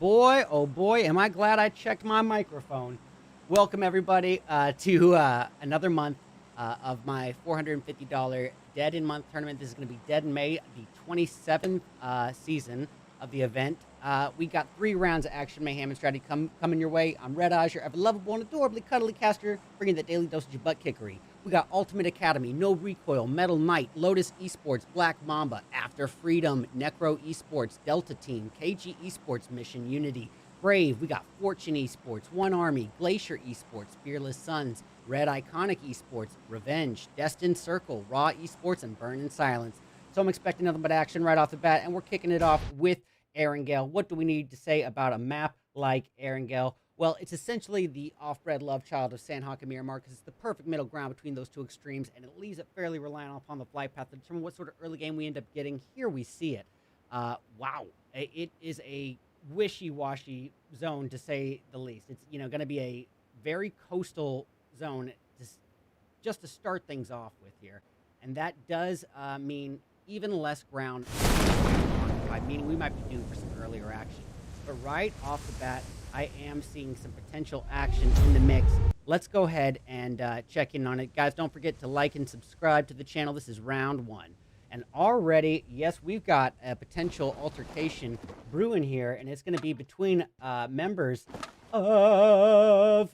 oh boy, am I glad I checked my microphone. Welcome, everybody, to another month of my $450 Dead in Month tournament. This is going to be Dead in May, the 27th season of the event. We got 3 rounds of action, mayhem, and strategy coming your way. I'm RedEyes, your ever-lovable and adorably cuddly caster, bringing that daily dosage of butt kickery. We got Ultimate Academy, No Recoil, Metal Knight, Lotus Esports, Black Mamba, After Freedom, Necro Esports, Delta Team, KG Esports Mission Unity, Brave. We got Fortune Esports, One Army, Glacier Esports, Fearless Suns, Red Iconic Esports, Revenge, Destined Circle, Raw Esports, and Burn in Silence. So I'm expecting nothing but action right off the bat, and we're kicking it off with Erangel. What do we need to say about a map like Erangel? Well, it's essentially the off-bred love child of Sandhawk and Miramar because it's the perfect middle ground between those two extremes, and it leaves it fairly reliant upon the flight path to determine what sort of early game we end up getting. Here we see it. Wow. It is a wishy-washy zone, to say the least. It's, going to be a very coastal zone just to start things off with here. And that does mean even less ground, meaning we might be due for some earlier action. But right off the bat, I am seeing some potential action in the mix. Let's go ahead and check in on it. Guys, don't forget to like and subscribe to the channel. This is round 1. And already, yes, we've got a potential altercation brewing here, and it's going to be between members of,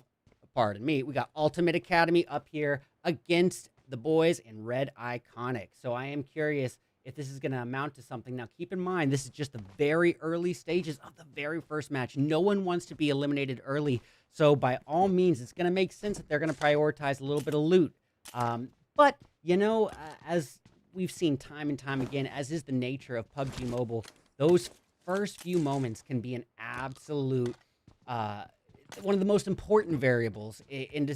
pardon me, we got Ultimate Academy up here against the boys in Red Iconic. So I am curious if this is going to amount to something. Now, keep in mind, this is just the very early stages of the very first match. No one wants to be eliminated early. So by all means, it's going to make sense that they're going to prioritize a little bit of loot. But, as we've seen time and time again, as is the nature of PUBG Mobile, those first few moments can be an absolute, one of the most important variables in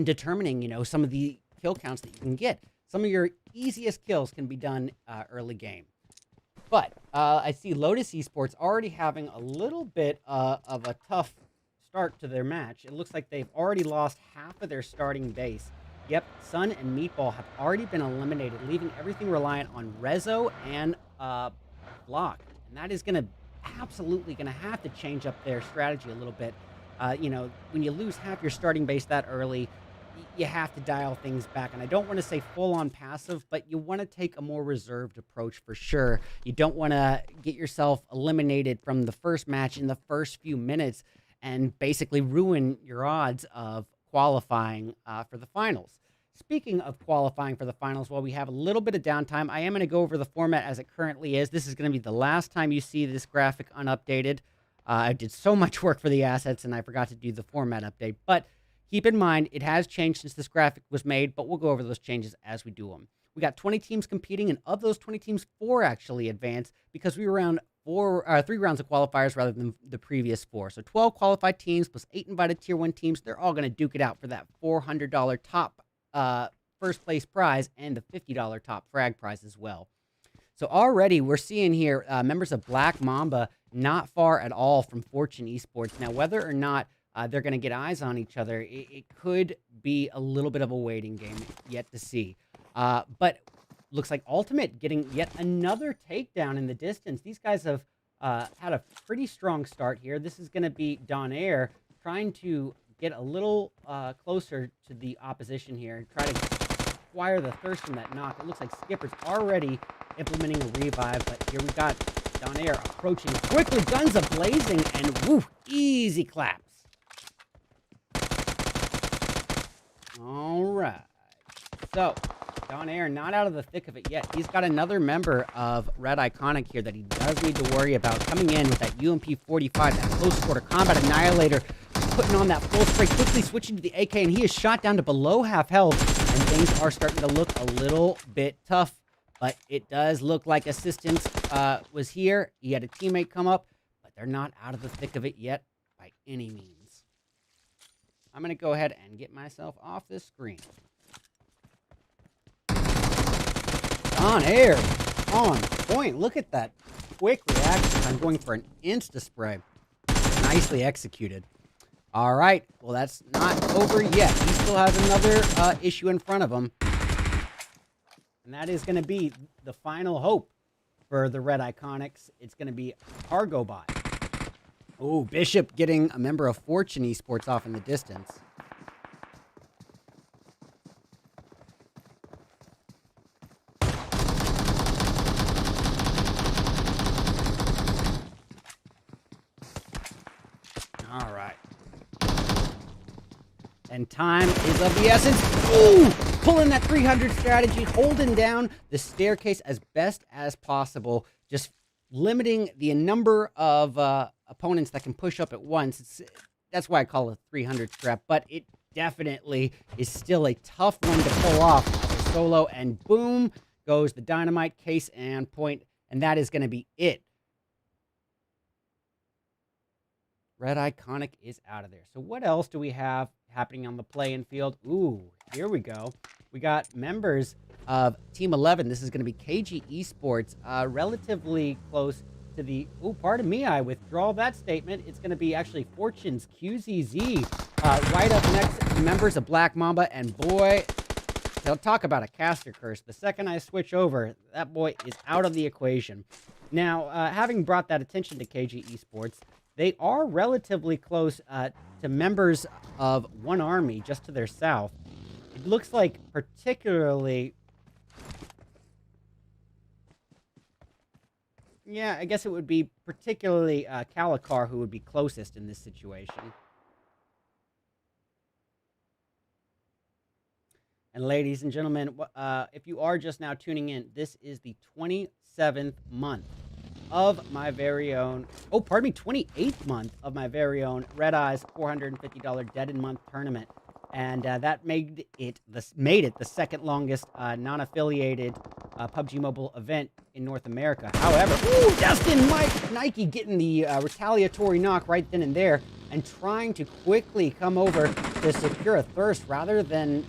determining, some of the kill counts that you can get. Some of your easiest kills can be done early game. But I see Lotus Esports already having a little bit of a tough start to their match. It looks like they've already lost half of their starting base. Yep, Sun and Meatball have already been eliminated, leaving everything reliant on Rezo and Block. And that is absolutely going to have to change up their strategy a little bit. When you lose half your starting base that early, you have to dial things back. And I don't want to say full-on passive, but you want to take a more reserved approach for sure. You don't want to get yourself eliminated from the first match in the first few minutes and basically ruin your odds of qualifying for the finals. Speaking of qualifying for the finals, while we have a little bit of downtime, I am going to go over the format as it currently is. This is going to be the last time you see this graphic unupdated. I did so much work for the assets, and I forgot to do the format update. But keep in mind, it has changed since this graphic was made, but we'll go over those changes as we do them. We got 20 teams competing, and of those 20 teams, 4 actually advanced because we were around 3 rounds of qualifiers rather than the previous 4. So 12 qualified teams plus 8 invited Tier 1 teams. They're all going to duke it out for that $400 top first place prize and the $50 top frag prize as well. So already we're seeing here members of Black Mamba not far at all from Fortune Esports. Now, whether or not they're going to get eyes on each other, it could be a little bit of a waiting game yet to see. But looks like Ultimate getting yet another takedown in the distance. These guys have had a pretty strong start here. This is going to be Donair trying to get a little closer to the opposition here and try to acquire the thirst from that knock. It looks like Skipper's already implementing a revive, but here we got Donair approaching quickly, guns a-blazing, and woo, easy claps. All right. So, Donair not out of the thick of it yet. He's got another member of Red Iconic here that he does need to worry about coming in with that UMP-45, that close quarter combat annihilator, putting on that full spray, quickly switching to the AK, and he is shot down to below half health, and things are starting to look a little bit tough. But it does look like assistance was here. He had a teammate come up, but they're not out of the thick of it yet by any means. I'm going to go ahead and get myself off this screen. Donair on point. Look at that quick reaction. I'm going for an insta-spray. Nicely executed. All right. Well, that's not over yet. He still has another issue in front of him. And that is going to be the final hope for the Red Iconics. It's going to be Cargo Bot. Oh, Bishop getting a member of Fortune Esports off in the distance. All right. And time is of the essence. Ooh! Pulling that 300 strategy, holding down the staircase as best as possible, just limiting the number of opponents that can push up at once. That's why I call it a 300 strat, but it definitely is still a tough one to pull off solo, and boom goes the dynamite, case and point, and that is going to be it. Red Iconic is out of there. So what else do we have happening on the play-in field? Ooh, here we go. We got members of Team 11. This is going to be KG Esports, relatively close to the... Oh, pardon me, I withdraw that statement. It's going to be actually Fortune's QZZ. Right up next, members of Black Mamba, and boy, they'll talk about a caster curse. The second I switch over, that boy is out of the equation. Now, having brought that attention to KG Esports, they are relatively close to members of One Army just to their south. It looks like particularly... Yeah, I guess it would be particularly Calicar who would be closest in this situation. And ladies and gentlemen, if you are just now tuning in, this is the 27th month of my very own, 28th month of my very own RedEyes $450 Dead in Month tournament. And that made it the second longest non-affiliated PUBG Mobile event in North America. However, Dustin Nike getting the retaliatory knock right then and there, and trying to quickly come over to secure a thirst rather than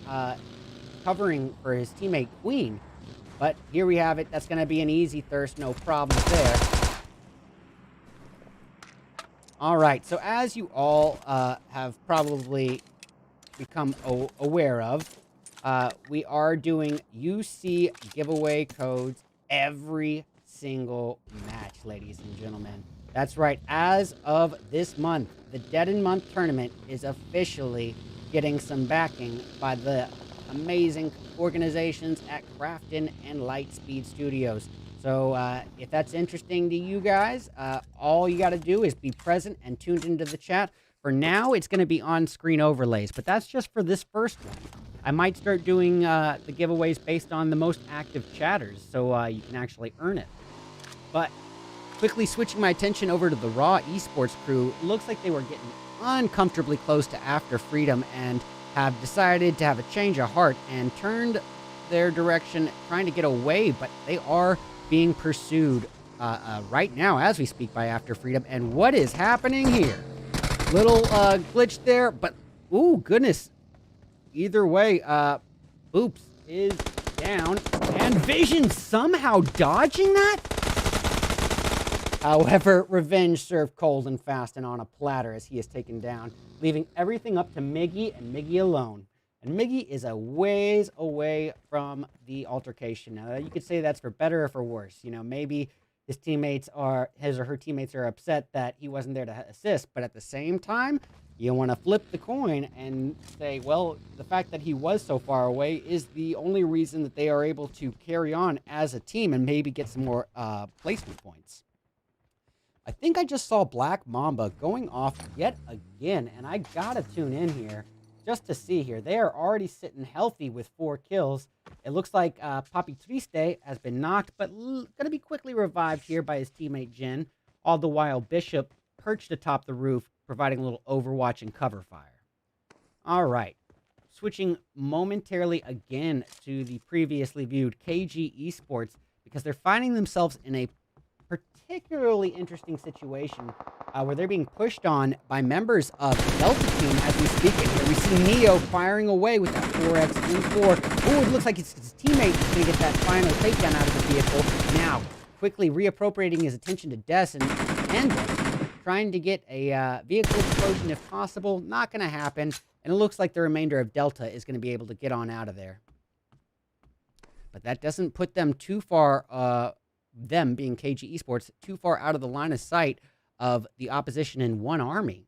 covering for his teammate Queen. But here we have it. That's going to be an easy thirst, no problems there. All right, so as you all have probably become aware of, we are doing UC giveaway codes every single match, ladies and gentlemen. That's right. As of this month, the Dead in Month tournament is officially getting some backing by the amazing organizations at Crafton and Lightspeed Studios. So if that's interesting to you guys, all you got to do is be present and tuned into the chat. For now, it's going to be on-screen overlays, but that's just for this first one. I might start doing the giveaways based on the most active chatters, so you can actually earn it. But quickly switching my attention over to the Raw Esports crew, looks like they were getting uncomfortably close to After Freedom and have decided to have a change of heart and turned their direction trying to get away, but they are being pursued right now as we speak by After Freedom. And what is happening here? Little glitch there, but ooh, goodness. Either way, Boops is down, and Vision somehow dodging that? However, revenge served cold and fast and on a platter as he is taken down, leaving everything up to Miggy and Miggy alone. And Miggy is a ways away from the altercation. Now, you could say that's for better or for worse. You know, maybe his or her teammates are upset that he wasn't there to assist, but at the same time, you want to flip the coin and say, well, the fact that he was so far away is the only reason that they are able to carry on as a team and maybe get some more placement points. I think I just saw Black Mamba going off yet again, and I gotta tune in here just to see here. They are already sitting healthy with 4 kills. It looks like Papi Triste has been knocked, but gonna be quickly revived here by his teammate Jin. All the while, Bishop perched atop the roof, providing a little overwatch and cover fire. All right, switching momentarily again to the previously viewed KG Esports, because they're finding themselves in a particularly interesting situation where they're being pushed on by members of the Delta team as we speak. And here we see Neo firing away with that 4x M4. Oh, it looks like his teammate is going to get that final takedown out of the vehicle. Now, quickly reappropriating his attention to Des and trying to get a vehicle explosion if possible. Not going to happen. And it looks like the remainder of Delta is going to be able to get on out of there. But that doesn't put them too far, them being KG Esports, too far out of the line of sight of the opposition in one army.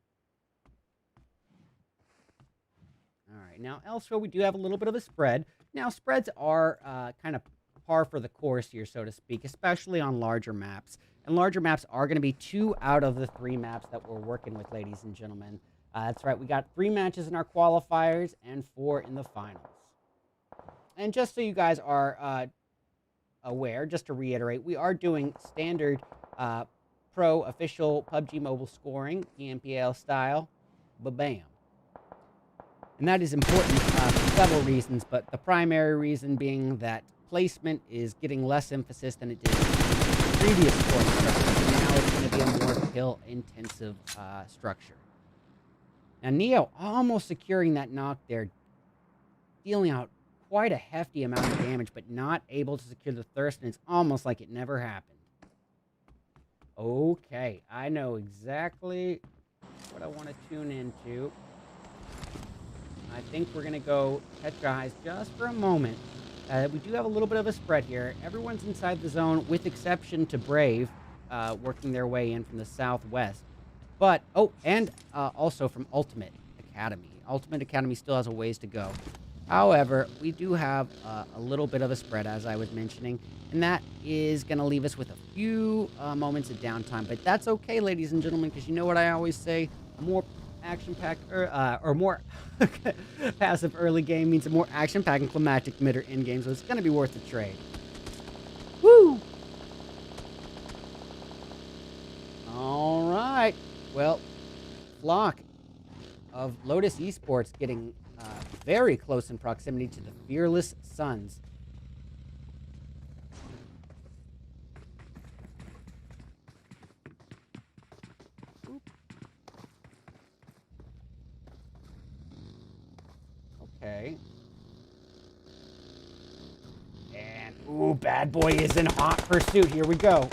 All right, now elsewhere we do have a little bit of a spread. Now spreads are kind of par for the course here, so to speak, especially on larger maps. And larger maps are going to be 2 out of the 3 maps that we're working with, ladies and gentlemen. That's right, we got 3 matches in our qualifiers and 4 in the finals. And just so you guys are aware, just to reiterate, we are doing standard pro official PUBG Mobile scoring, PMPL style, bam. And that is important for several reasons, but the primary reason being that placement is getting less emphasis than it did in the previous scoring structure. So now it's going to be a more kill-intensive structure. Now, Neo almost securing that knock there, dealing out quite a hefty amount of damage, but not able to secure the thirst, and it's almost like it never happened. Okay, I know exactly what I want to tune into. I think we're going to go catch eyes just for a moment. We do have a little bit of a spread here. Everyone's inside the zone, with exception to Brave, working their way in from the southwest. But, and also from Ultimate Academy. Ultimate Academy still has a ways to go. However, we do have a little bit of a spread, as I was mentioning, and that is going to leave us with a few moments of downtime. But that's okay, ladies and gentlemen, because you know what I always say, a more action-packed, or more passive early game means a more action-packed and climactic mid or end game, so it's going to be worth the trade. Woo! All right. Well, flock of Lotus Esports getting very close in proximity to the Fearless Suns. Okay. And, ooh, bad boy is in hot pursuit. Here we go.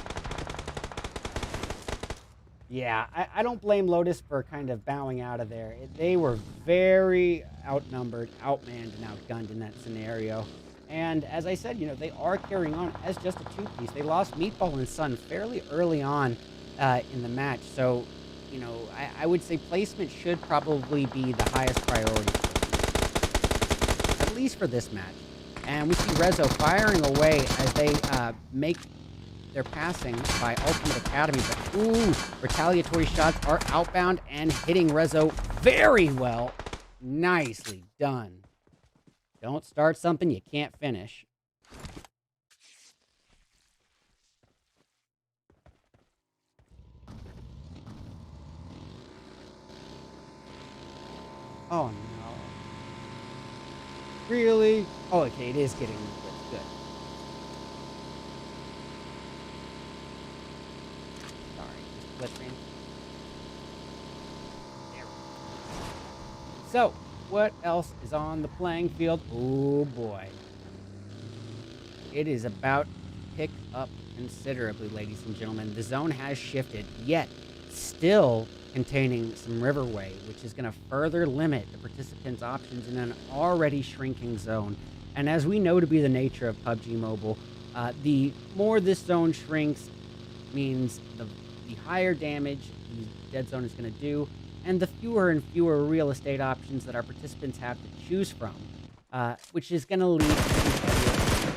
Yeah, I don't blame Lotus for kind of bowing out of there. They were very outnumbered, outmanned, and outgunned in that scenario. And as I said, you know, they are carrying on as just a two-piece. They lost Meatball and Sun fairly early on in the match. So, you know, I would say placement should probably be the highest priority, at least for this match. And we see Rezo firing away as they make their passing by Ultimate Academy, but ooh, retaliatory shots are outbound and hitting Rezo very well. Nicely done. Don't start something you can't finish. Oh no. Really? Oh, okay, it is getting good. So, what else is on the playing field? Oh boy. It is about to pick up considerably, ladies and gentlemen. The zone has shifted, yet still containing some riverway, which is going to further limit the participants' options in an already shrinking zone. And as we know to be the nature of PUBG Mobile, the more this zone shrinks means the higher damage the dead zone is going to do, and the fewer and fewer real estate options that our participants have to choose from, which is going to lead to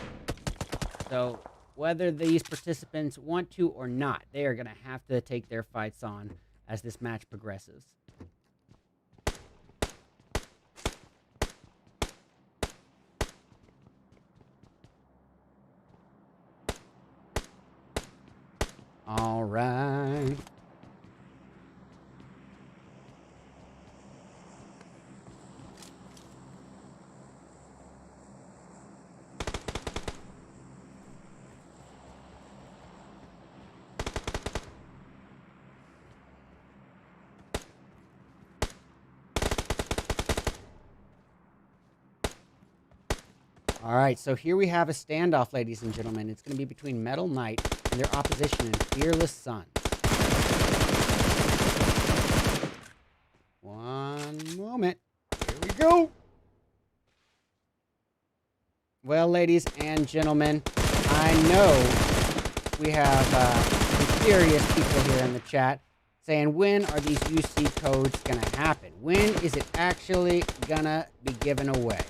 so whether these participants want to or not, they are going to have to take their fights on as this match progresses. All right. All right, so here we have a standoff, ladies and gentlemen. It's going to be between Metal Knight and their opposition in Fearless Sun. One moment. Here we go. Well, ladies and gentlemen, I know we have some serious people here in the chat saying, when are these UC codes going to happen? When is it actually going to be given away?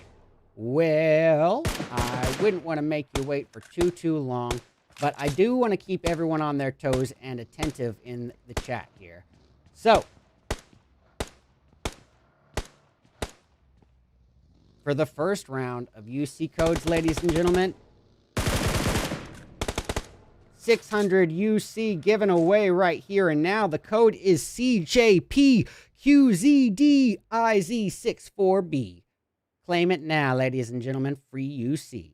Well, I wouldn't want to make you wait for too long, but I do want to keep everyone on their toes and attentive in the chat here. So, for the first round of UC codes, ladies and gentlemen, 600 UC given away right here and now. The code is CJPQZDIZ64B. Claim it now, ladies and gentlemen. Free UC.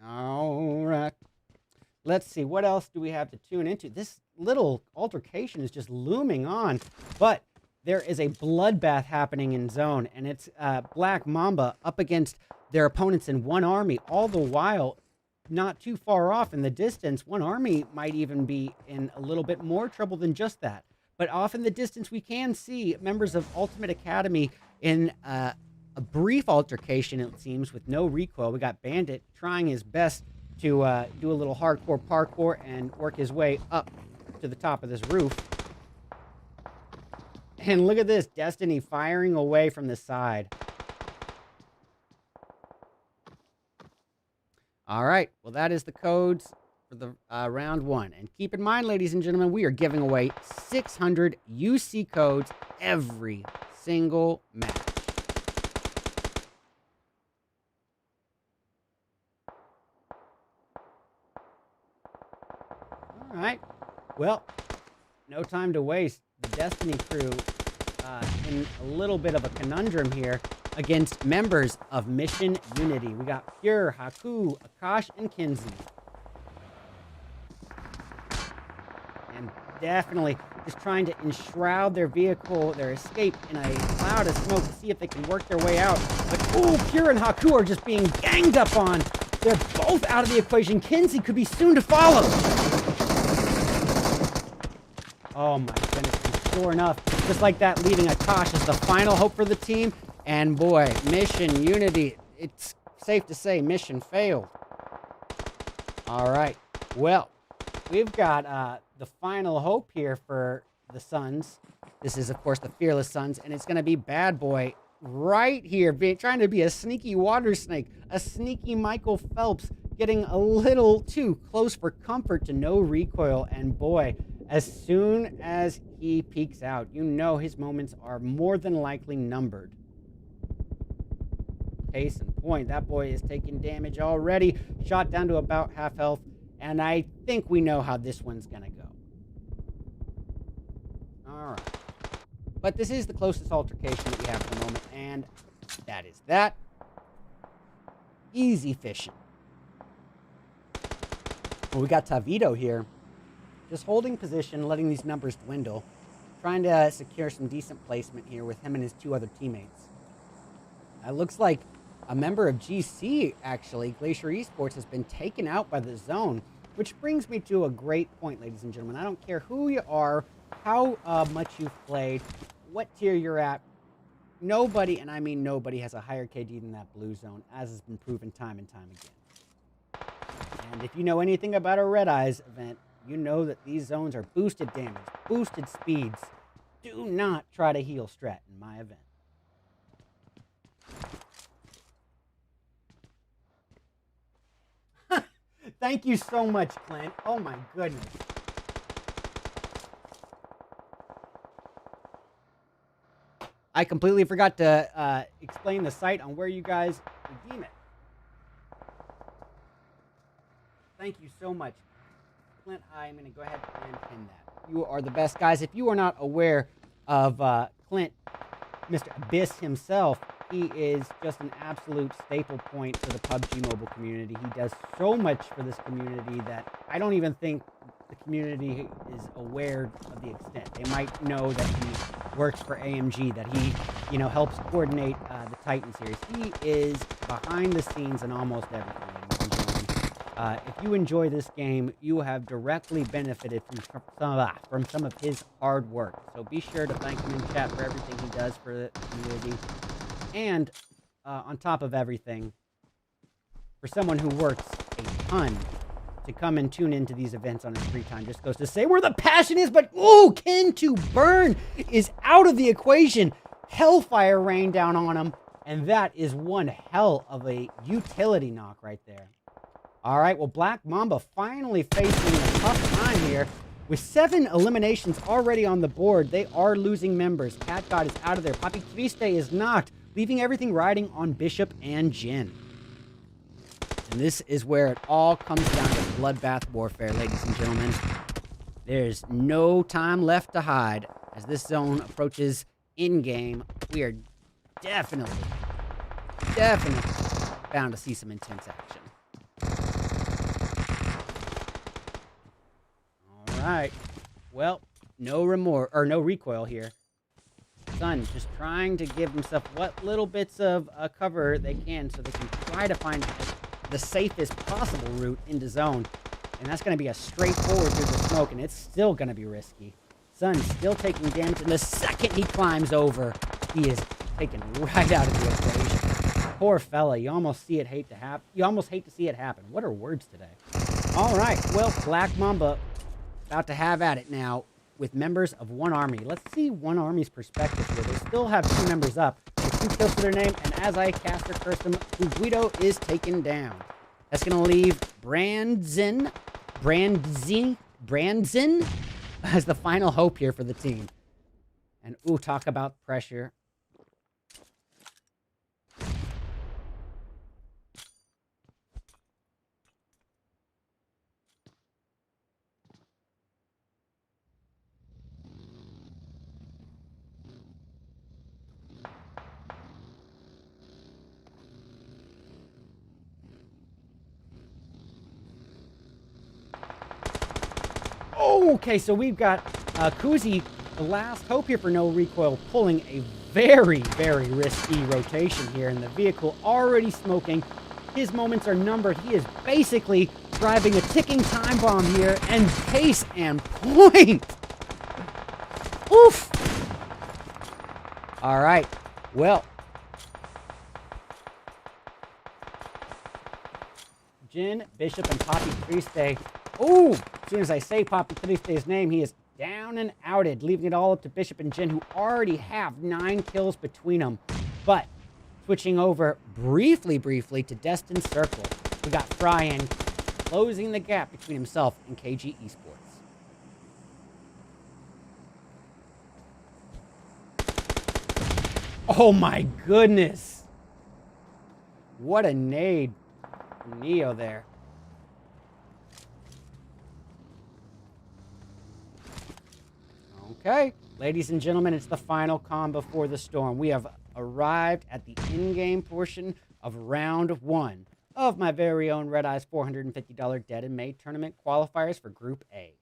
All right. Let's see. What else do we have to tune into? This little altercation is just looming on, but there is a bloodbath happening in zone, and it's Black Mamba up against their opponents in one army, all the while not too far off in the distance. One army might even be in a little bit more trouble than just that. But off in the distance, we can see members of Ultimate Academy in a brief altercation, it seems, with no recoil. We got Bandit trying his best to do a little hardcore parkour and work his way up to the top of this roof. And look at this, Destiny firing away from the side. All right, well, that is the codes for the round one. And keep in mind, ladies and gentlemen, we are giving away 600 UC codes every single match. All right, well, no time to waste. The Destiny crew in a little bit of a conundrum here against members of Mission Unity. We got Pure, Haku, Akash, and Kinsey. And definitely just trying to enshroud their vehicle, their escape, in a cloud of smoke to see if they can work their way out. But, ooh, Pure and Haku are just being ganged up on. They're both out of the equation. Kinsey could be soon to follow. Oh, my goodness. Sure enough, just like that, leaving Akash as the final hope for the team. And boy, Mission Unity, it's safe to say mission failed. All right, well, we've got the final hope here for the Suns. This is, of course, the Fearless Suns, and it's going to be Bad Boy right here, trying to be a sneaky water snake, a sneaky Michael Phelps, getting a little too close for comfort to no recoil. And boy, as soon as he peeks out, you know his moments are more than likely numbered. Case in point, that boy is taking damage already, shot down to about half health, and I think we know how this one's gonna go. All right. But this is the closest altercation that we have at the moment, and that is that. Easy fishing. Well, we got Tavito here, just holding position, letting these numbers dwindle, trying to secure some decent placement here with him and his two other teammates. It looks like a member of GC, actually, Glacier Esports, has been taken out by the zone, which brings me to a great point, ladies and gentlemen. I don't care who you are, how much you've played, what tier you're at. Nobody, and I mean nobody, has a higher KD than that blue zone, as has been proven time and time again. And if you know anything about a RedEyes event, you know that these zones are boosted damage, boosted speeds. Do not try to heal strat in my event. Thank you so much, Clint. Oh my goodness. I completely forgot to explain the site on where you guys redeem it. Thank you so much. Clint, I'm going to go ahead and pin that. You are the best, guys. If you are not aware of Clint, Mr. Abyss himself, he is just an absolute staple point for the PUBG Mobile community. He does so much for this community that I don't even think the community is aware of the extent. They might know that he works for AMG, that he, you know, helps coordinate the Titan series. He is behind the scenes in almost everything, ladies and gentlemen. If you enjoy this game, you have directly benefited from some of his hard work. So be sure to thank him in chat for everything he does for the community. And on top of everything, for someone who works a ton to come and tune into these events on his free time, just goes to say where the passion is. But ooh, Ken to burn is out of the equation. Hellfire rained down on him, and that is one hell of a utility knock right there. All right, well, Black Mamba finally facing a tough time here. With 7 eliminations already on the board, they are losing members. Cat God is out of there. Papi Triste is not, leaving everything riding on Bishop and Jin. And this is where it all comes down to bloodbath warfare, ladies and gentlemen. There's no time left to hide. As this zone approaches in-game, we are definitely bound to see some intense action. All right. Well, no recoil here. Sun just trying to give himself what little bits of cover they can so they can try to find the safest possible route into zone. And that's going to be a straightforward through the smoke, and it's still going to be risky. Sun still taking damage, and the second he climbs over, he is taken right out of the equation. Poor fella, you almost hate to see it happen. What are words today? All right, well, Black Mamba about to have at it now with members of One Army. Let's see One Army's perspective here. They still have 2 members up with 2 kills to their name, and as I caster curse them, Guido is taken down. That's going to leave Brandzen as the final hope here for the team. And ooh, talk about pressure. Okay, so we've got Kuzi, the last hope here for no recoil, pulling a very, very risky rotation here, and the vehicle already smoking. His moments are numbered. He is basically driving a ticking time bomb here, and case and point. Oof. All right, well. Jin, Bishop, and Papi Triste. Ooh, as soon as I say Papi Triste's name, he is down and outed, leaving it all up to Bishop and Jin, who already have 9 kills between them. But switching over briefly to Destined Circle, we got Fryan closing the gap between himself and KG Esports. Oh my goodness. What a nade from Neo there. Okay, ladies and gentlemen, it's the final calm before the storm. We have arrived at the in-game portion of round 1 of my very own RedEyes $450 Dead in May tournament qualifiers for Group A.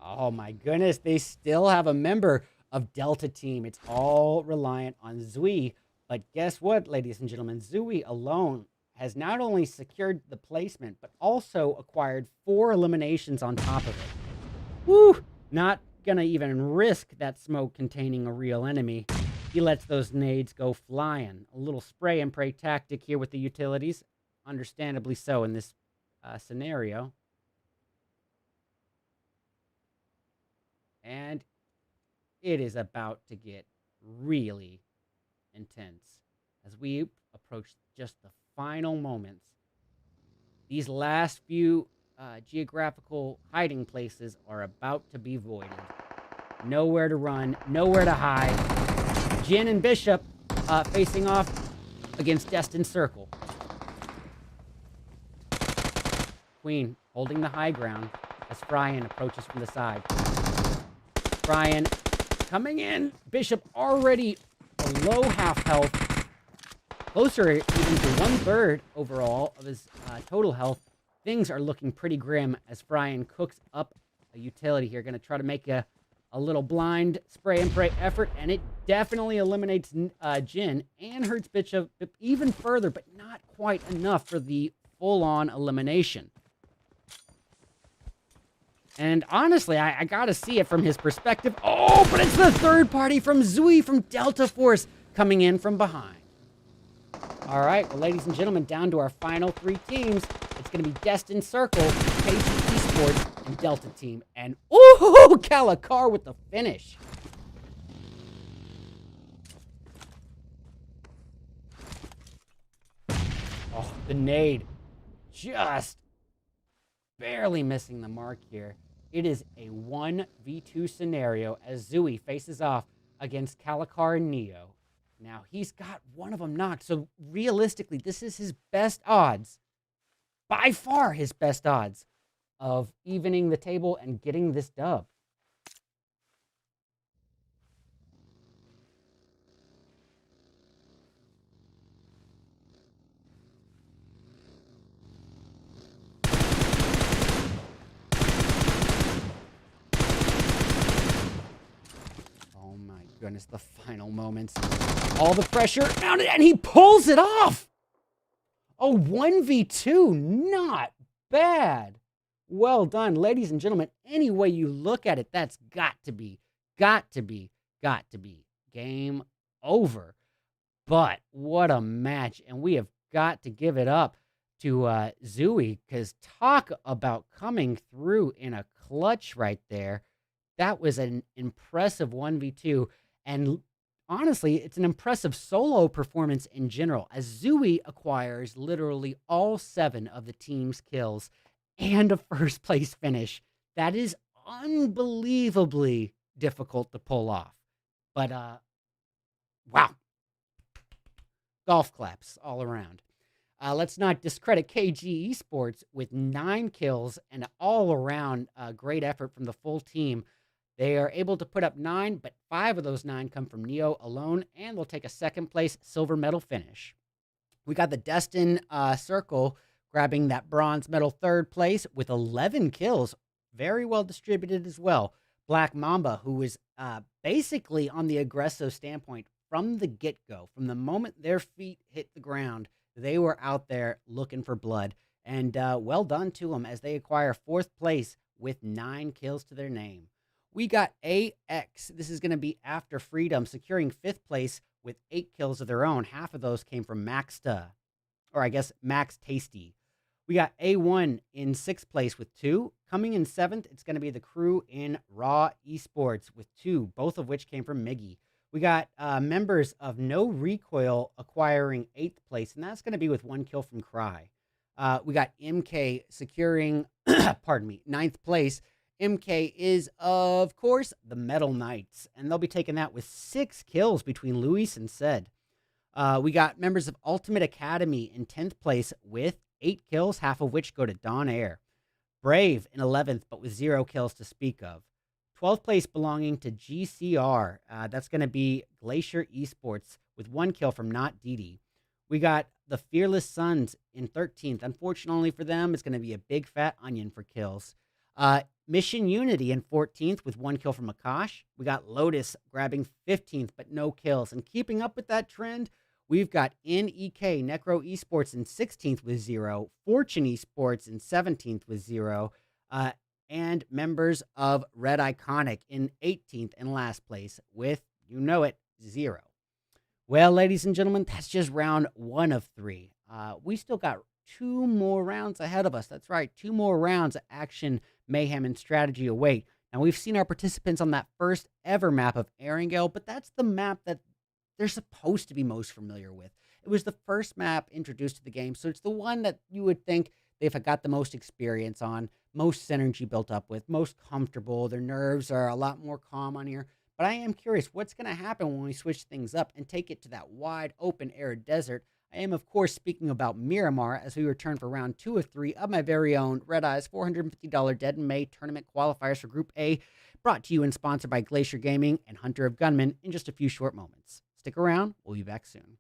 Oh my goodness, they still have a member of Delta Team. It's all reliant on Zui. But guess what, ladies and gentlemen? Zui alone has not only secured the placement, but also acquired 4 eliminations on top of it. Woo! Not gonna even risk that smoke containing a real enemy. He lets those nades go flying. A little spray and pray tactic here with the utilities. Understandably so in this scenario. And it is about to get really intense as we approach just the final moments. These last few geographical hiding places are about to be voided. Nowhere to run, nowhere to hide. Jin and Bishop facing off against Destined Circle. Queen holding the high ground as Fryan approaches from the side. Fryan coming in. Bishop already below half health. Closer even to 1/3 overall of his total health. Things are looking pretty grim as Fryan cooks up a utility here. Going to try to make a A little blind spray and pray effort, and it definitely eliminates Jin and hurts Bishop even further, but not quite enough for the full-on elimination. And honestly, I gotta see it from his perspective. Oh, but it's the third party from Zui from Delta Force coming in from behind. All right, well, ladies and gentlemen, down to our final 3 teams. It's going to be Destined Circle, KG Esports, and Delta Team. And, ooh, Calicar with the finish. Oh, the nade. Just barely missing the mark here. It is a 1v2 scenario as Zui faces off against Calicar and Neo. Now, he's got one of them knocked, so realistically, this is his best odds, by far his best odds, of evening the table and getting this dub. Oh my goodness, the final moments. All the pressure, and he pulls it off! Oh, 1v2, not bad. Well done, ladies and gentlemen. Any way you look at it, that's got to be game over. But what a match. And we have got to give it up to Zui, because talk about coming through in a clutch right there. That was an impressive 1v2. And honestly, it's an impressive solo performance in general, as Zui acquires literally all 7 of the team's kills and a first place finish. That is unbelievably difficult to pull off. But, wow. Golf claps all around. Let's not discredit KG Esports with 9 kills and all around great effort from the full team. They are able to put up 9, but 5 of those 9 come from Neo alone, and they'll take a second place silver medal finish. We got the Destined Circle grabbing that bronze medal third place with 11 kills. Very well distributed as well. Black Mamba, who was basically on the aggressive standpoint from the get-go. From the moment their feet hit the ground, they were out there looking for blood. And well done to them as they acquire 4th place with 9 kills to their name. We got AX. This is going to be After Freedom, securing 5th place with 8 kills of their own. Half of those came from Max Tasty. We got A1 in 6th place with 2. Coming in 7th, it's going to be the crew in Raw Esports with 2, both of which came from Miggy. We got members of No Recoil acquiring 8th place, and that's going to be with 1 kill from Cry. We got MK securing, 9th place. MK is, of course, the Metal Knights, and they'll be taking that with 6 kills between Luis and Ced. We got members of Ultimate Academy in 10th place with 8 kills, half of which go to Dawn Air. Brave in 11th, but with 0 kills to speak of. 12th place belonging to GCR. That's going to be Glacier Esports with 1 kill from Not Didi. We got the Fearless Suns in 13th. Unfortunately for them, it's going to be a big fat onion for kills. Mission Unity in 14th with 1 kill from Akash. We got Lotus grabbing 15th, but no kills. And keeping up with that trend, we've got NEK, Necro Esports in 16th with 0. Fortune Esports in 17th with 0. And members of Red Iconic in 18th and last place with, 0. Well, ladies and gentlemen, that's just round 1 of 3. We still got 2 more rounds ahead of us. That's right, 2 more rounds of action, mayhem, and strategy await. Now, we've seen our participants on that first ever map of Erangel, but that's the map that they're supposed to be most familiar with. It was the first map introduced to the game, so it's the one that you would think they've got the most experience on, most synergy built up with, most comfortable. Their nerves are a lot more calm on here. But I am curious what's going to happen when we switch things up and take it to that wide open air desert. I am, of course, speaking about Miramar as we return for round 2 of 3 of my very own RedEyes $450 Dead in May tournament qualifiers for Group A, brought to you and sponsored by Glacier Gaming and Hunter of Gunmen in just a few short moments. Stick around. We'll be back soon.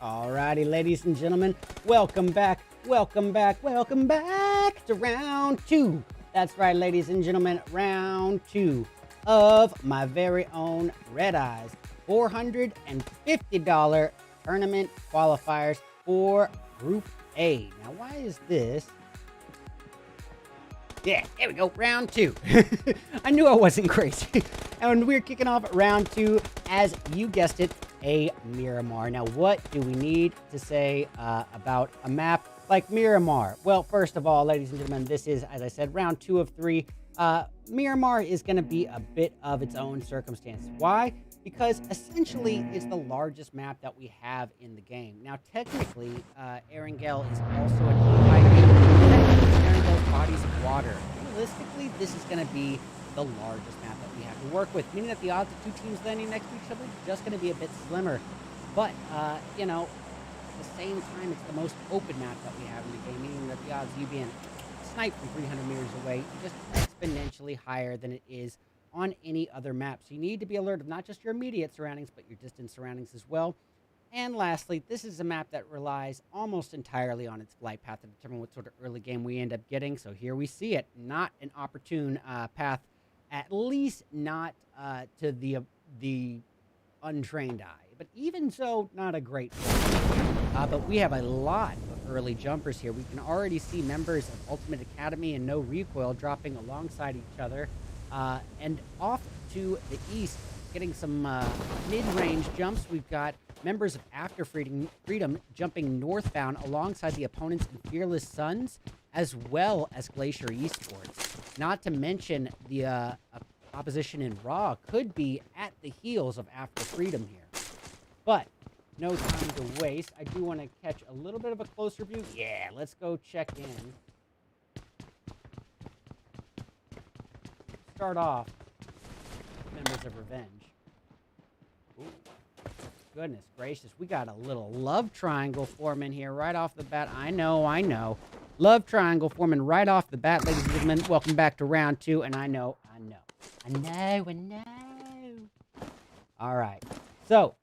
Alrighty, ladies and gentlemen, welcome back to round 2. That's right, ladies and gentlemen, round 2 of my very own RedEyes $450 tournament qualifiers for Group A. Now, why is this? Yeah, there we go, round 2. I knew I wasn't crazy. And we're kicking off round 2, as you guessed it, a Miramar. Now, what do we need to say about a map like Miramar? Well, first of all, ladies and gentlemen, this is, as I said, round 2 of 3. Miramar is going to be a bit of its own circumstance. Why? Because essentially it's the largest map that we have in the game. Now, technically, Erangel is also an Erangel's bodies of water. Realistically, this is going to be the largest map that we have to work with, meaning that the odds of 2 teams landing next to each other are just going to be a bit slimmer. But, you know, at the same time, it's the most open map that we have in the game, meaning that the odds of you being sniped from 300 meters away are just exponentially higher than it is on any other map. So you need to be alert of not just your immediate surroundings, but your distant surroundings as well. And lastly, this is a map that relies almost entirely on its flight path to determine what sort of early game we end up getting. So here we see it. Not an opportune path, at least not to the untrained eye. But even so, not a great one. But we have a lot of early jumpers here. We can already see members of Ultimate Academy and No Recoil dropping alongside each other. And off to the east, getting some mid-range jumps. We've got members of After Freedom jumping northbound alongside the opponents in Fearless Suns, as well as Glacier Esports. Not to mention the opposition in Raw could be at the heels of After Freedom here. But no time to waste. I do want to catch a little bit of a closer view. Yeah, let's go check in. Start off members of Revenge. Ooh, goodness gracious, we got a little love triangle forming here right off the bat. I know. Love triangle forming right off the bat, ladies and gentlemen. Welcome back to round 2, and I know. All right. So,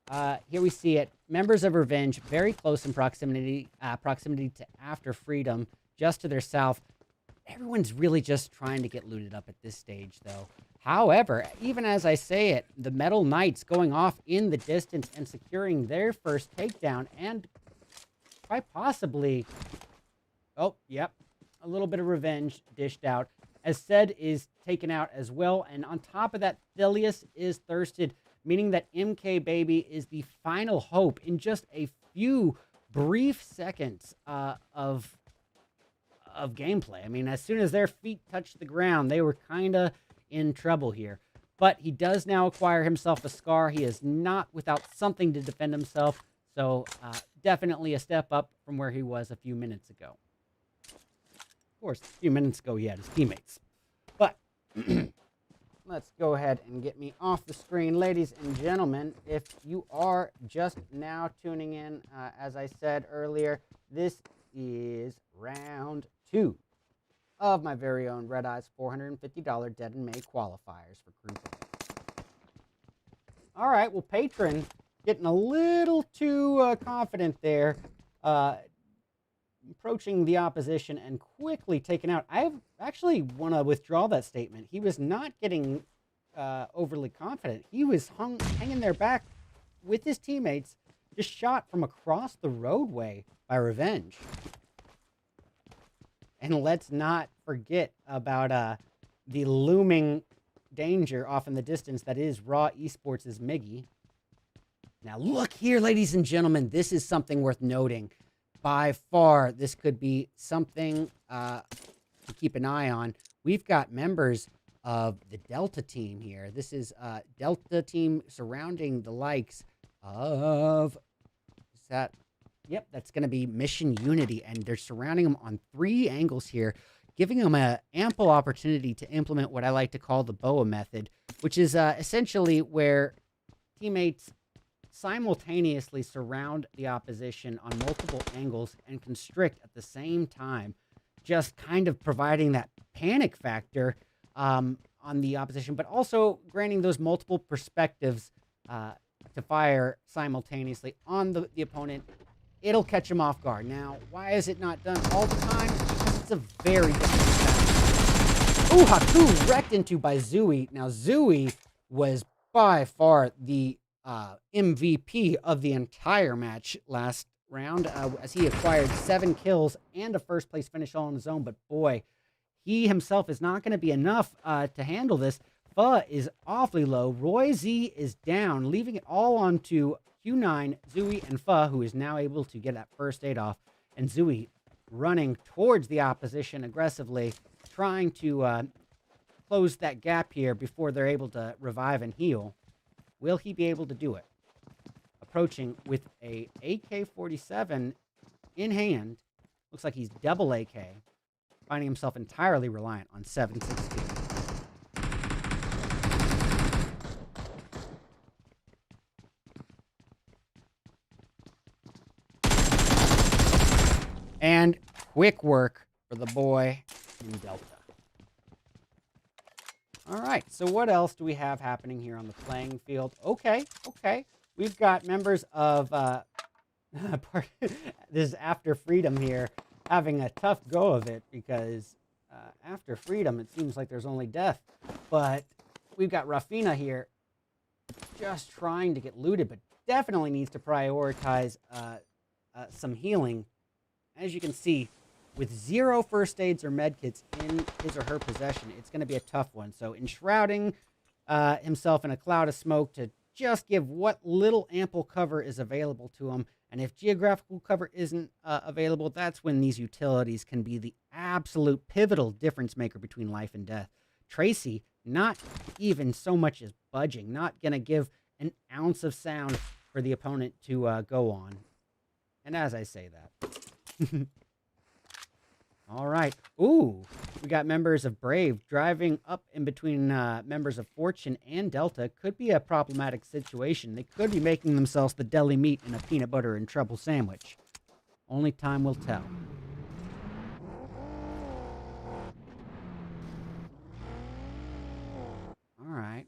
here we see it. Members of Revenge, very close in proximity to After Freedom, just to their south. Everyone's really just trying to get looted up at this stage, though. However, even as I say it, the Metal Knights going off in the distance and securing their first takedown, and quite possibly, oh, yep, a little bit of revenge dished out. As said is taken out as well, and on top of that, Thilius is thirsted, meaning that MK Baby is the final hope in just a few brief seconds of gameplay. I mean, as soon as their feet touched the ground, they were kind of in trouble here. But he does now acquire himself a scar. He is not without something to defend himself, so definitely a step up from where he was a few minutes ago. Of course, a few minutes ago he had his teammates. But let's go ahead and get me off the screen. Ladies and gentlemen, if you are just now tuning in, as I said earlier, this is round 2 of my very own RedEyes $450 Dead in May qualifiers for Group A. All right, well, Patron getting a little too confident there, approaching the opposition and quickly taken out. I actually want to withdraw that statement. He was not getting overly confident. He was hanging there back with his teammates, just shot from across the roadway by Revenge. And let's not forget about the looming danger off in the distance that is Raw Esports' Miggy. Now look here, ladies and gentlemen, this is something worth noting. By far, this could be something to keep an eye on. We've got members of the Delta team here. This is Delta team surrounding the likes of... Is that... Yep, that's going to be Mission Unity, and they're surrounding them on 3 angles here, giving them an ample opportunity to implement what I like to call the BOA method, which is essentially where teammates simultaneously surround the opposition on multiple angles and constrict at the same time, just kind of providing that panic factor on the opposition, but also granting those multiple perspectives to fire simultaneously on the opponent it'll catch him off guard. Now, why is it not done all the time? Because it's a very difficult strategy. Ooh, Haku wrecked into by Zooey. Now, Zooey was by far the MVP of the entire match last round, as he acquired 7 kills and a first place finish all on his own. But boy, he himself is not going to be enough to handle this. Pho is awfully low. Roy Z is down, leaving it all onto Q9, Zooey, and Pho, who is now able to get that first aid off. And Zooey running towards the opposition aggressively, trying to close that gap here before they're able to revive and heal. Will he be able to do it? Approaching with a AK-47 in hand. Looks like he's double AK, finding himself entirely reliant on 7.62. And quick work for the boy in Delta. All right, so what else do we have happening here on the playing field? Okay. We've got members of this is After Freedom here having a tough go of it because after Freedom, it seems like there's only death. But we've got Rafina here just trying to get looted, but definitely needs to prioritize some healing. As you can see, with 0 first aids or medkits in his or her possession, it's going to be a tough one. So enshrouding himself in a cloud of smoke to just give what little ample cover is available to him. And if geographical cover isn't available, that's when these utilities can be the absolute pivotal difference maker between life and death. Tracy, not even so much as budging, not going to give an ounce of sound for the opponent to go on. And as I say that... All right. Ooh, we got members of Brave driving up in between members of Fortune and Delta. Could be a problematic situation. They could be making themselves the deli meat in a peanut butter and trouble sandwich. Only time will tell. All right.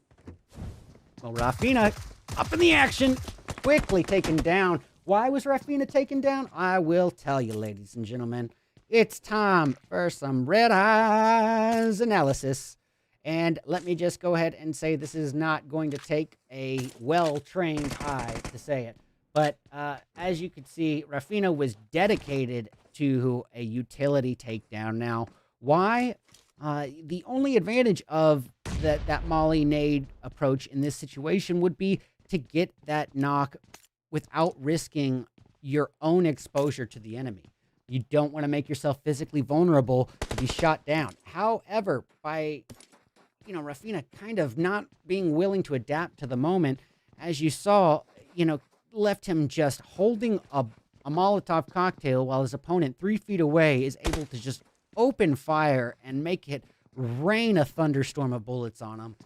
Well, Rafina up in the action. Quickly taken down. Why was Rafina taken down? I will tell you, ladies and gentlemen. It's time for some RedEyes analysis. And let me just go ahead and say this is not going to take a well-trained eye to say it. But as you can see, Rafina was dedicated to a utility takedown. Now, why? The only advantage of that Molly nade approach in this situation would be to get that knock without risking your own exposure to the enemy. You don't want to make yourself physically vulnerable to be shot down. However, by, Rafina kind of not being willing to adapt to the moment, as you saw, left him just holding a Molotov cocktail while his opponent 3 feet away is able to just open fire and make it rain a thunderstorm of bullets on him.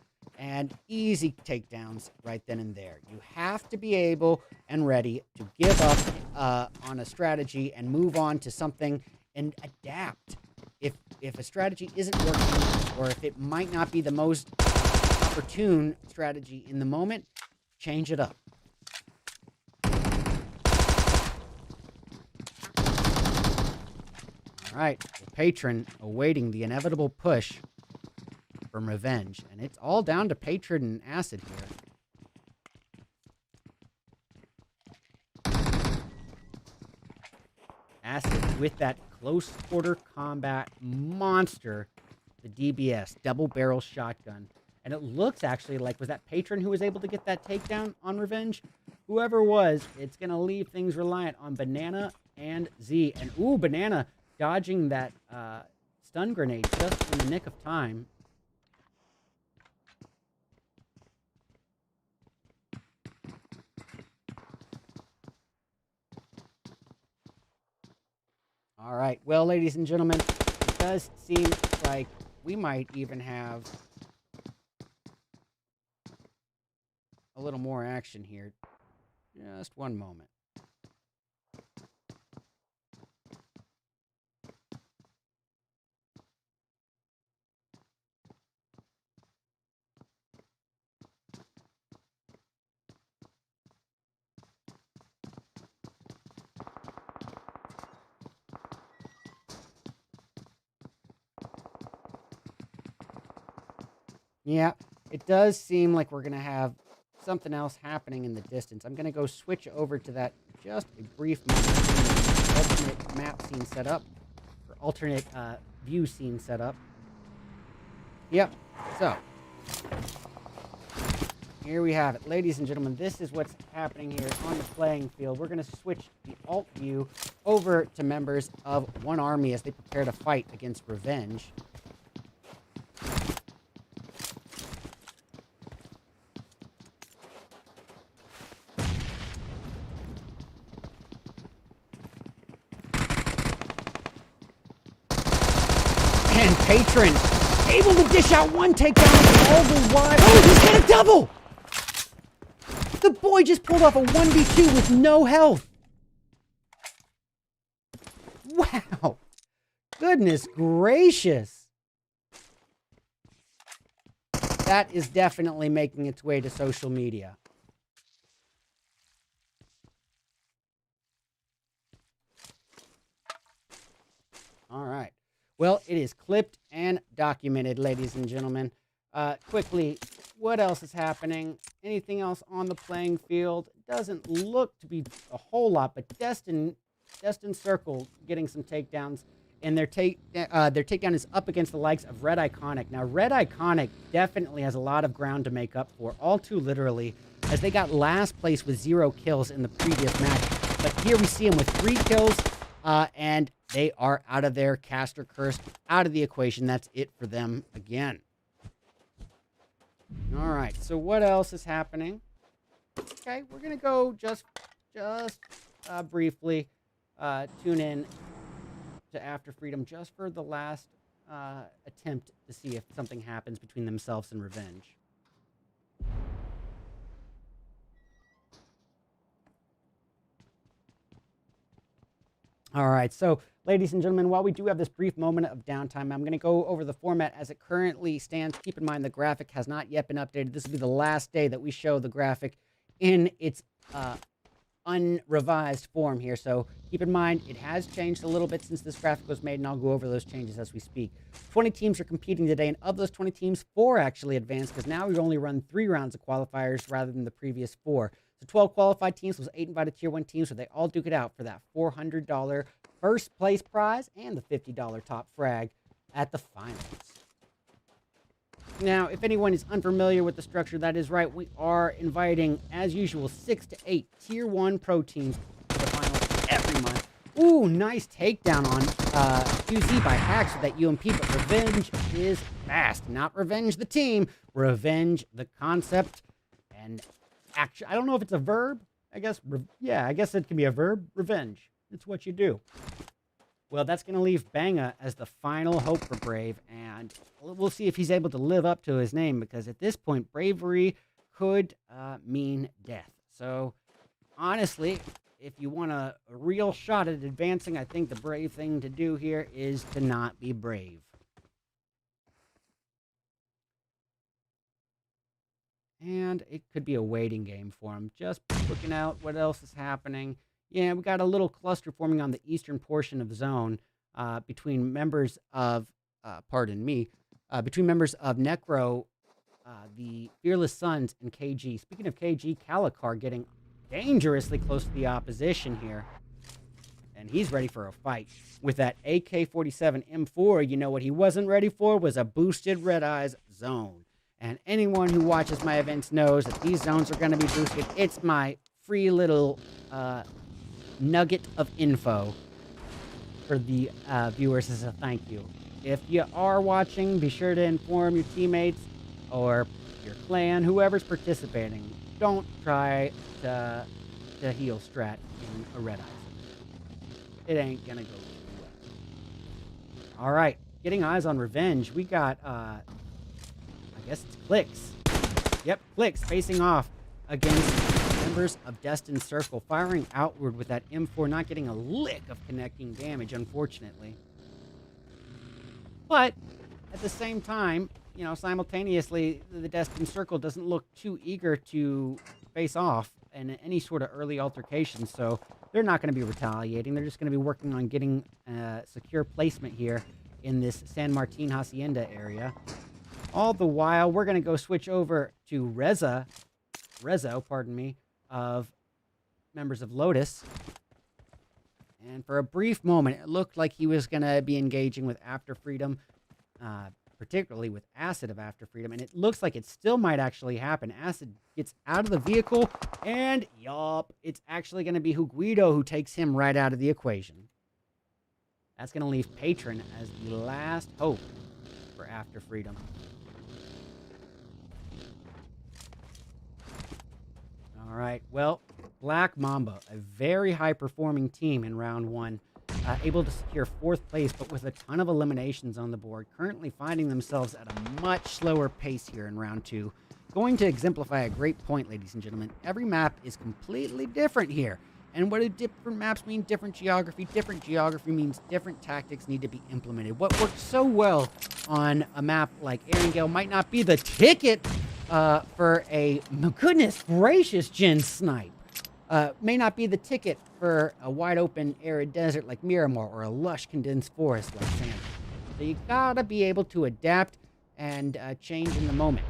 And easy takedowns right then and there. You have to be able and ready to give up on a strategy and move on to something and adapt. If a strategy isn't working, or if it might not be the most opportune strategy in the moment, change it up. All right, the Patron awaiting the inevitable push from revenge, and it's all down to Patron and Acid here. Acid with that close quarter combat monster, the DBS, double barrel shotgun. And it looks actually like, was that Patron who was able to get that takedown on revenge? Whoever was, it's going to leave things reliant on Banana and Z. And ooh, Banana dodging that stun grenade just in the nick of time. All right. Well, ladies and gentlemen, it does seem like we might even have a little more action here. Just one moment. Yeah, it does seem like we're going to have something else happening in the distance. I'm going to go switch over to that just a brief moment. Alternate map scene set up, or alternate view scene set up. Yep, so here we have it. Ladies and gentlemen, this is what's happening here on the playing field. We're going to switch the alt view over to members of one army as they prepare to fight against Revenge. And Patron able to dish out one takedown all the while. Oh, he's got a double! The boy just pulled off a 1v2 with no health. Wow. Goodness gracious. That is definitely making its way to social media. All right. Well, it is clipped and documented, ladies and gentlemen. Quickly, what else is happening? Anything else on the playing field? Doesn't look to be a whole lot, but Destin Circle getting some takedowns, and their takedown is up against the likes of Red Iconic. Now, Red Iconic definitely has a lot of ground to make up for, all too literally, as they got last place with 0 kills in the previous match. But here we see them with 3 kills, and they are out of their caster curse, out of the equation. That's it for them again. All right, so what else is happening? Okay, we're going to go just briefly tune in to After Freedom just for the last attempt to see if something happens between themselves and Revenge. All right, so ladies and gentlemen, while we do have this brief moment of downtime, I'm going to go over the format as it currently stands. Keep in mind the graphic has not yet been updated. This will be the last day that we show the graphic in its unrevised form here. So keep in mind it has changed a little bit since this graphic was made, and I'll go over those changes as we speak. 20 teams are competing today, and of those 20 teams, 4 actually advanced, because now we've only run 3 rounds of qualifiers rather than the previous 4. So 12 qualified teams plus 8 invited tier 1 teams, so they all duke it out for that $400 first place prize and the $50 top frag at the finals. Now, if anyone is unfamiliar with the structure, that is right. We are inviting, as usual, 6 to 8 tier 1 pro teams to the finals every month. Ooh, nice takedown on QZ by Hacks with that UMP, but Revenge is fast. Not Revenge the team, Revenge the concept. And I don't know if it's a verb. I guess, yeah, I guess it can be a verb. Revenge. It's what you do. Well, that's going to leave Banga as the final hope for Brave, and we'll see if he's able to live up to his name, because at this point, bravery could mean death. So, honestly, if you want a real shot at advancing, I think the brave thing to do here is to not be brave. And it could be a waiting game for him. Just looking out what else is happening. Yeah, we got a little cluster forming on the eastern portion of the zone between members of, between members of Necro, the Fearless Sons, and KG. Speaking of KG, Calicar getting dangerously close to the opposition here. And he's ready for a fight. With that AK-47 M4, you know what he wasn't ready for was a boosted RedEyes zone. And anyone who watches my events knows that these zones are going to be boosted. It's my free little nugget of info for the viewers as a thank you. If you are watching, be sure to inform your teammates or your clan, whoever's participating. Don't try to heal strat in a RedEyes. It ain't gonna go too well. All right, getting eyes on Revenge. We got, I guess it's Clicks. Yep, Clicks facing off against members of Destin Circle, firing outward with that M4, not getting a lick of connecting damage, unfortunately. But at the same time, you know, simultaneously, the Destin Circle doesn't look too eager to face off in any sort of early altercation, so they're not going to be retaliating. They're just going to be working on getting secure placement here in this San Martin Hacienda area. All the while, we're going to go switch over to Rezo, pardon me, of members of Lotus. And for a brief moment, it looked like he was going to be engaging with After Freedom, particularly with Acid of After Freedom. And it looks like it still might actually happen. Acid gets out of the vehicle, and yup, it's actually going to be Guido who takes him right out of the equation. That's going to leave Patron as the last hope for After Freedom. All right, well, Black Mamba, a very high-performing team in round one, able to secure 4th place, but with a ton of eliminations on the board, currently finding themselves at a much slower pace here in round two. Going to exemplify a great point, ladies and gentlemen. Every map is completely different here. And what do different maps mean? Different geography. Different geography means different tactics need to be implemented. What works so well on a map like Erangel might not be the ticket for a, goodness gracious, Jin Snipe. May not be the ticket for a wide open arid desert like Miramar or a lush condensed forest like Sand. So you gotta be able to adapt and change in the moment.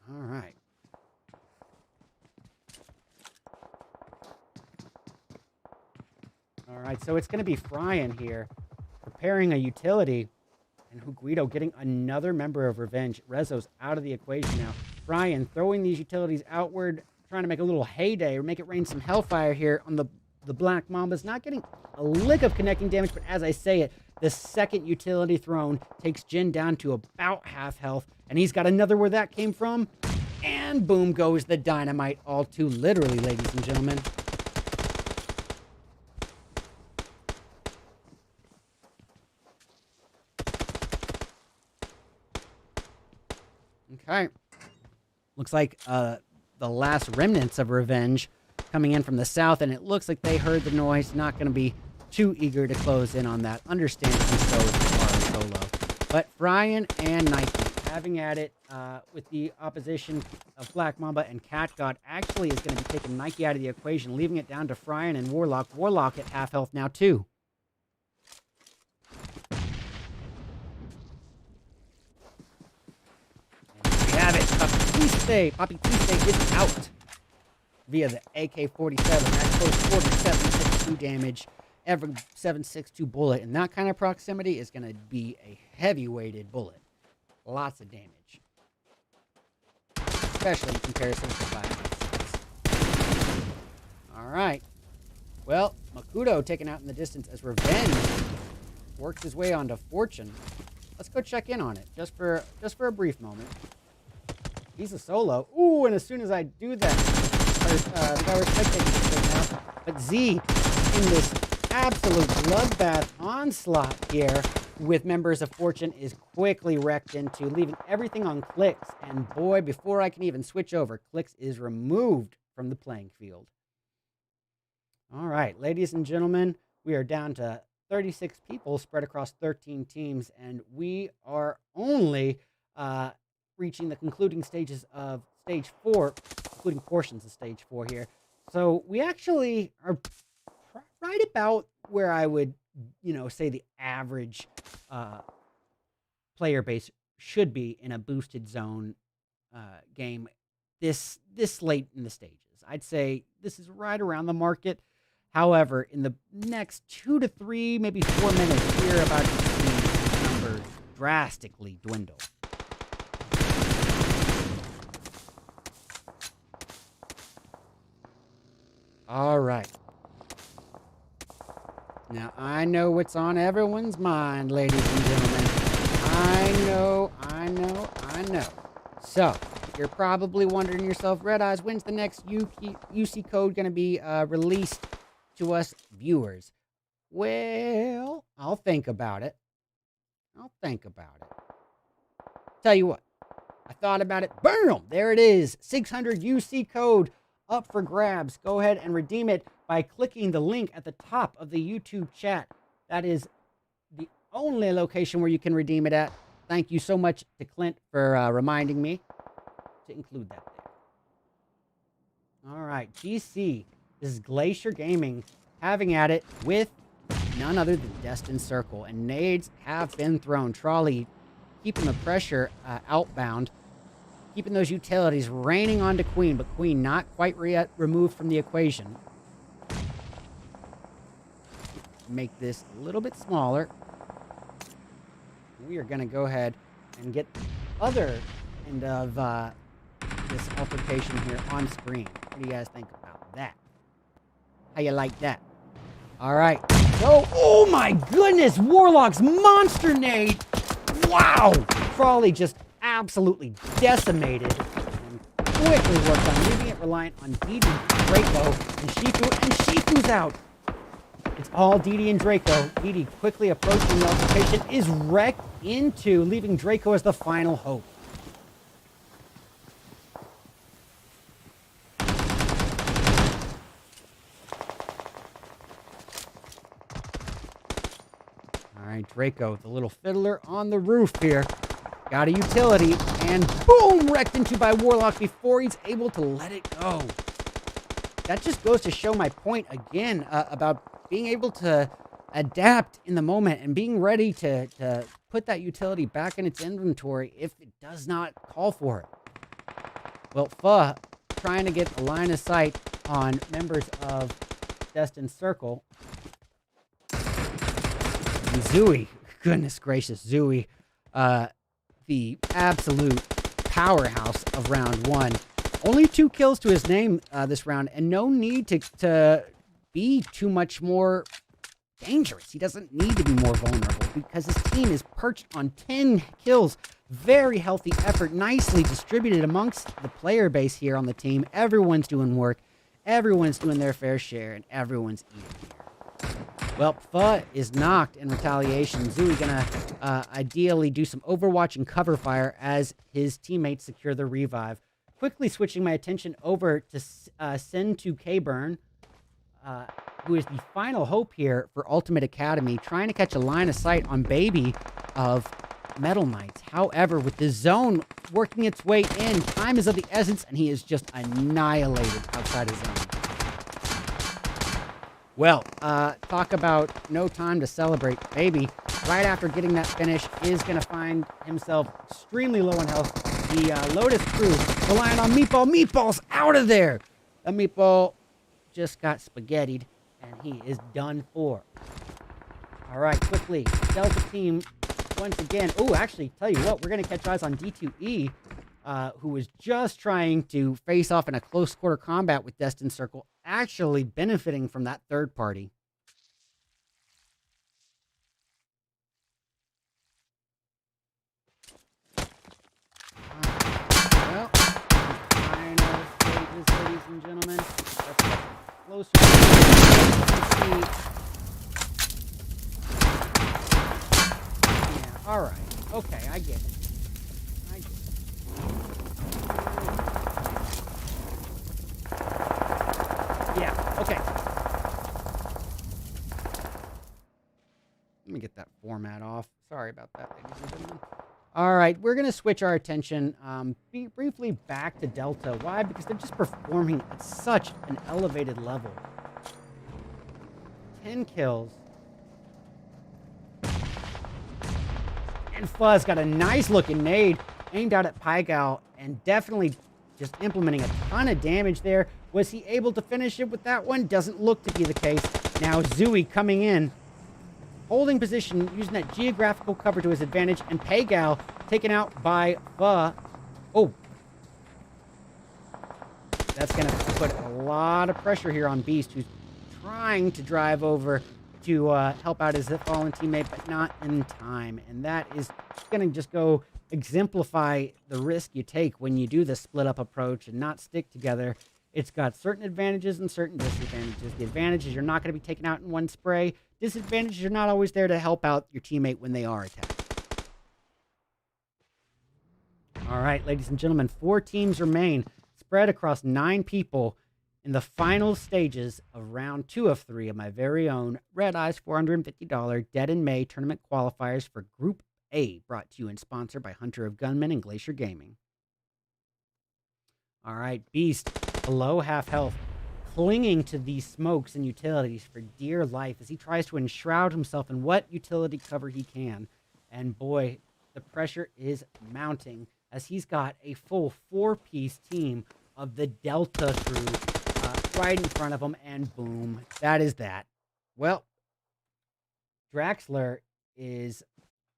All right. All right, so it's going to be Fryan here, preparing a utility, and Guido getting another member of Revenge. Rezo's out of the equation now. Fryan throwing these utilities outward, trying to make a little heyday or make it rain some hellfire here on the Black Mambas. Not getting a lick of connecting damage, but as I say it, the second utility thrown takes Jin down to about half health, and he's got another where that came from, and boom goes the dynamite, all too literally, ladies and gentlemen. Okay. Looks like the last remnants of Revenge coming in from the south, and it looks like they heard the noise. Not going to be too eager to close in on that. Understandably so as far as solo. But Fryan and Nike having at it with the opposition of Black Mamba and Cat God actually is going to be taking Nike out of the equation, leaving it down to Fryan and Warlock. Warlock at half health now, too. Have it. Papi Tiste is out via the AK-47. That goes 47.62 damage. Every 7.62 bullet in that kind of proximity is going to be a heavy-weighted bullet. Lots of damage. Especially in comparison to 5.6. All right. Well, Makudo taken out in the distance as Revenge works his way onto Fortune. Let's go check in on it just for a brief moment. He's a solo. Ooh, and as soon as I do that, the guy we're spectating right now. But Z in this absolute bloodbath onslaught here with members of Fortune is quickly wrecked into, leaving everything on Clicks. And boy, before I can even switch over, Clicks is removed from the playing field. All right, ladies and gentlemen, we are down to 36 people spread across 13 teams, and we are only reaching the concluding stages of stage 4, including portions of stage 4 here. So we actually are right about where I would, say the average player base should be in a boosted zone game this late in the stages. I'd say this is right around the market. However, in the next 2 to 3, maybe 4 minutes, we're about to see these numbers drastically dwindle. All right. Now, I know what's on everyone's mind, ladies and gentlemen. I know. So, you're probably wondering yourself, RedEyes, when's the next UC code going to be released to us viewers? Well, I'll think about it. Tell you what, I thought about it. Boom! There it is. 600 UC code up for grabs. Go ahead and redeem it by clicking the link at the top of the YouTube chat. That is the only location where you can redeem it at. Thank you so much to Clint for reminding me to include that there. All right, GC. This is Glacier Gaming having at it with none other than Destined Circle. And nades have been thrown. Trolley keeping the pressure outbound, keeping those utilities raining onto Queen, but Queen not quite removed from the equation. Make this a little bit smaller. We are going to go ahead and get the other end of this altercation here on screen. What do you guys think about that? How you like that? All right. So, oh my goodness, Warlock's monster nade. Wow. Crawley just absolutely decimated and quickly worked on leaving it reliant on Didi, Draco, and Shifu, and Shifu's out. It's all Didi and Draco. Didi quickly approaching the altercation is wrecked into, leaving Draco as the final hope. All right, Draco, the little fiddler on the roof here. Got a utility, and boom, wrecked into by Warlock before he's able to let it go. That just goes to show my point again about being able to adapt in the moment and being ready to put that utility back in its inventory if it does not call for it. Well, Pho trying to get a line of sight on members of Destined Circle. And Zooey, goodness gracious, Zooey, the absolute powerhouse of round one. Only 2 kills to his name this round, and no need to be too much more dangerous. He doesn't need to be more vulnerable because his team is perched on 10 kills. Very healthy effort, nicely distributed amongst the player base here on the team. Everyone's doing work, everyone's doing their fair share, and everyone's eating here. Well, Pho is knocked in retaliation. Zooey gonna ideally do some overwatch and cover fire as his teammates secure the revive. Quickly switching my attention over to send to K-Burn, who is the final hope here for Ultimate Academy, trying to catch a line of sight on Baby of Metal Knights. However, with the zone working its way in, time is of the essence, and he is just annihilated outside his zone. Well, talk about no time to celebrate. Baby, right after getting that finish, is going to find himself extremely low in health. The Lotus crew relying on Meatball. Meatball's out of there. The Meatball just got spaghettied, and he is done for. All right, quickly, Delta team once again. Oh, actually, tell you what, we're going to catch eyes on D2E, who was just trying to face off in a close quarter combat with Destined Circle, actually benefiting from that third party. Well, final stages, ladies and gentlemen. Let's get closer. Let's see. Yeah, all right. Okay, I get it. Yeah, okay. Let me get that format off. Sorry about that, ladies and gentlemen. All right, we're going to switch our attention briefly back to Delta. Why? Because they're just performing at such an elevated level. 10 kills. And Fuzz got a nice looking nade aimed out at Pygal and definitely just implementing a ton of damage there. Was he able to finish it with that one? Doesn't look to be the case. Now Zooey coming in, holding position, using that geographical cover to his advantage, and Pygal taken out by Pho. Oh. That's going to put a lot of pressure here on Beast, who's trying to drive over to help out his fallen teammate, but not in time. And that is going to just go exemplify the risk you take when you do the split-up approach and not stick together. It's got certain advantages and certain disadvantages. The advantage is you're not going to be taken out in one spray. Disadvantage is you're not always there to help out your teammate when they are attacked. All right, ladies and gentlemen, 4 teams remain spread across 9 people in the final stages of round 2 of 3 of my very own RedEyes $450 Dead in May tournament qualifiers for Group A, brought to you and sponsored by Hunter of Gunmen and Glacier Gaming. All right, Beast below half health. clinging to these smokes and utilities for dear life as he tries to enshroud himself in what utility cover he can. And boy, the pressure is mounting as he's got a full 4-piece team of the Delta crew right in front of him, and boom, that is that. Well, Draxler is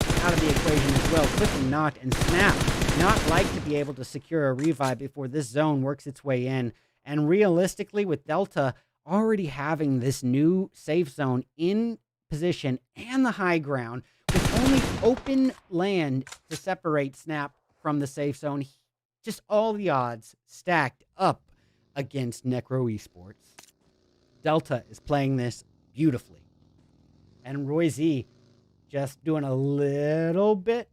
out of the equation as well. Quick and knocked, and Snap not like to be able to secure a revive before this zone works its way in. And realistically, with Delta already having this new safe zone in position and the high ground, with only open land to separate Snap from the safe zone, just all the odds stacked up against Necro Esports. Delta is playing this beautifully. And Roy Z just doing a little bit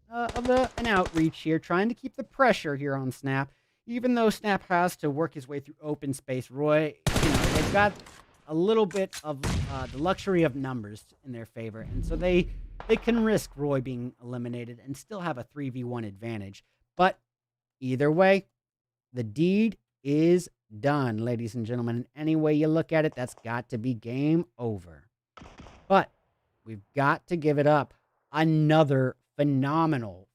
of an outreach here, trying to keep the pressure here on Snap. Even though Snap has to work his way through open space, Roy, they've got a little bit of the luxury of numbers in their favor. And so they can risk Roy being eliminated and still have a 3v1 advantage. But either way, the deed is done, ladies and gentlemen. Any way you look at it, that's got to be game over. But we've got to give it up. Another phenomenal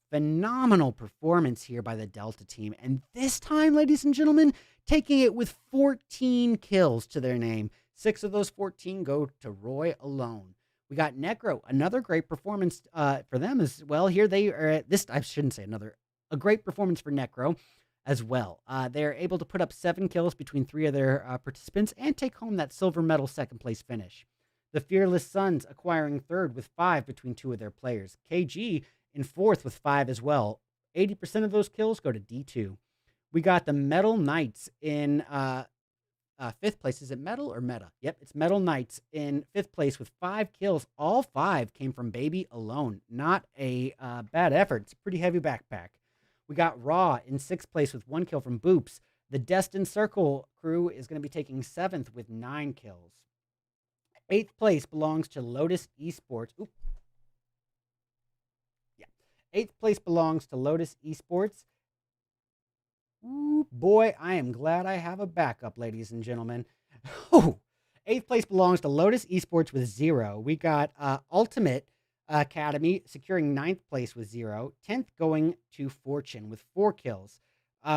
performance here by the Delta team. And this time, ladies and gentlemen, taking it with 14 kills to their name. 6 of those 14 go to Roy alone. We got Necro, another great performance for them as well. Here they are at this, I shouldn't say another, a great performance for Necro as well. They're able to put up 7 kills between 3 of their participants and take home that silver medal second place finish. The Fearless Suns acquiring 3rd with 5 between 2 of their players. KG in 4th with 5 as well. 80% of those kills go to D2. We got the Metal Knights in 5th place. Is it Metal or Meta? Yep, it's Metal Knights in 5th place with 5 kills. All 5 came from Baby alone. Not a bad effort. It's a pretty heavy backpack. We got Raw in 6th place with 1 kill from Boops. The Destined Circle crew is going to be taking 7th with 9 kills. 8th place belongs to Lotus Esports. Oop. Yeah. 8th place belongs to Lotus Esports. Ooh, boy, I am glad I have a backup, ladies and gentlemen. Oh, 8th place belongs to Lotus Esports with 0. We got Ultimate Academy securing 9th place with 0. 10th going to Fortune with 4 kills.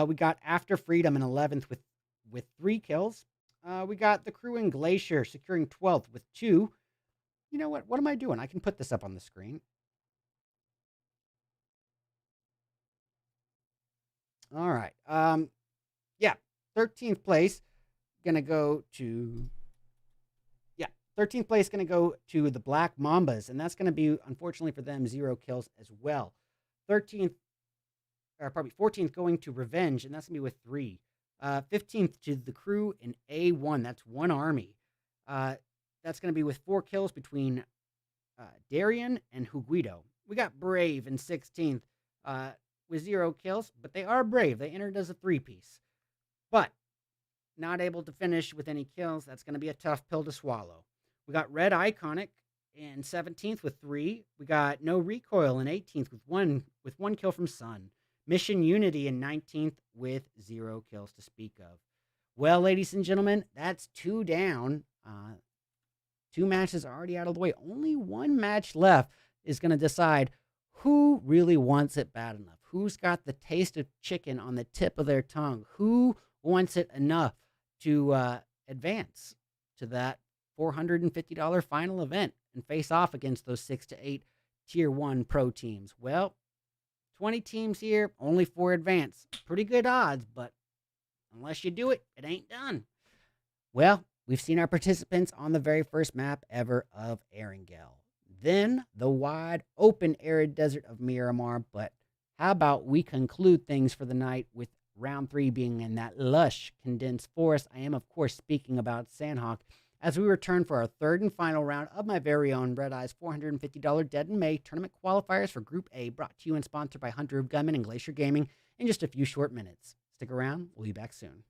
We got After Freedom in 11th with 3 kills. We got the crew in Glacier securing 12th with 2. You know what? What am I doing? I can put this up on the screen. All right. Yeah. 13th place going to go to... Yeah. 13th place going to go to the Black Mambas. And that's going to be, unfortunately for them, 0 kills as well. 14th going to Revenge. And that's going to be with 3. 15th to the crew in A1. That's one army. That's going to be with 4 kills between Darian and Huguido. We got Brave in 16th with 0 kills, but they are brave. They entered as a 3-piece. But not able to finish with any kills. That's going to be a tough pill to swallow. We got Red Iconic in 17th with 3. We got No Recoil in 18th with 1 kill from Sun. Mission Unity in 19th with 0 kills to speak of. Well, ladies and gentlemen, that's 2 down. 2 matches already out of the way. Only 1 match left is going to decide who really wants it bad enough. Who's got the taste of chicken on the tip of their tongue? Who wants it enough to advance to that $450 final event and face off against those 6 to 8 Tier 1 pro teams? Well, 20 teams here, only 4 advance. Pretty good odds, but unless you do it, it ain't done. Well, we've seen our participants on the very first map ever of Erangel. Then the wide open arid desert of Miramar. But how about we conclude things for the night with round 3 being in that lush condensed forest? I am, of course, speaking about Sandhawk as we return for our 3rd and final round of my very own RedEyes $450 Dead in May tournament qualifiers for Group A, brought to you and sponsored by Hunter of Gunman and Glacier Gaming in just a few short minutes. Stick around. We'll be back soon.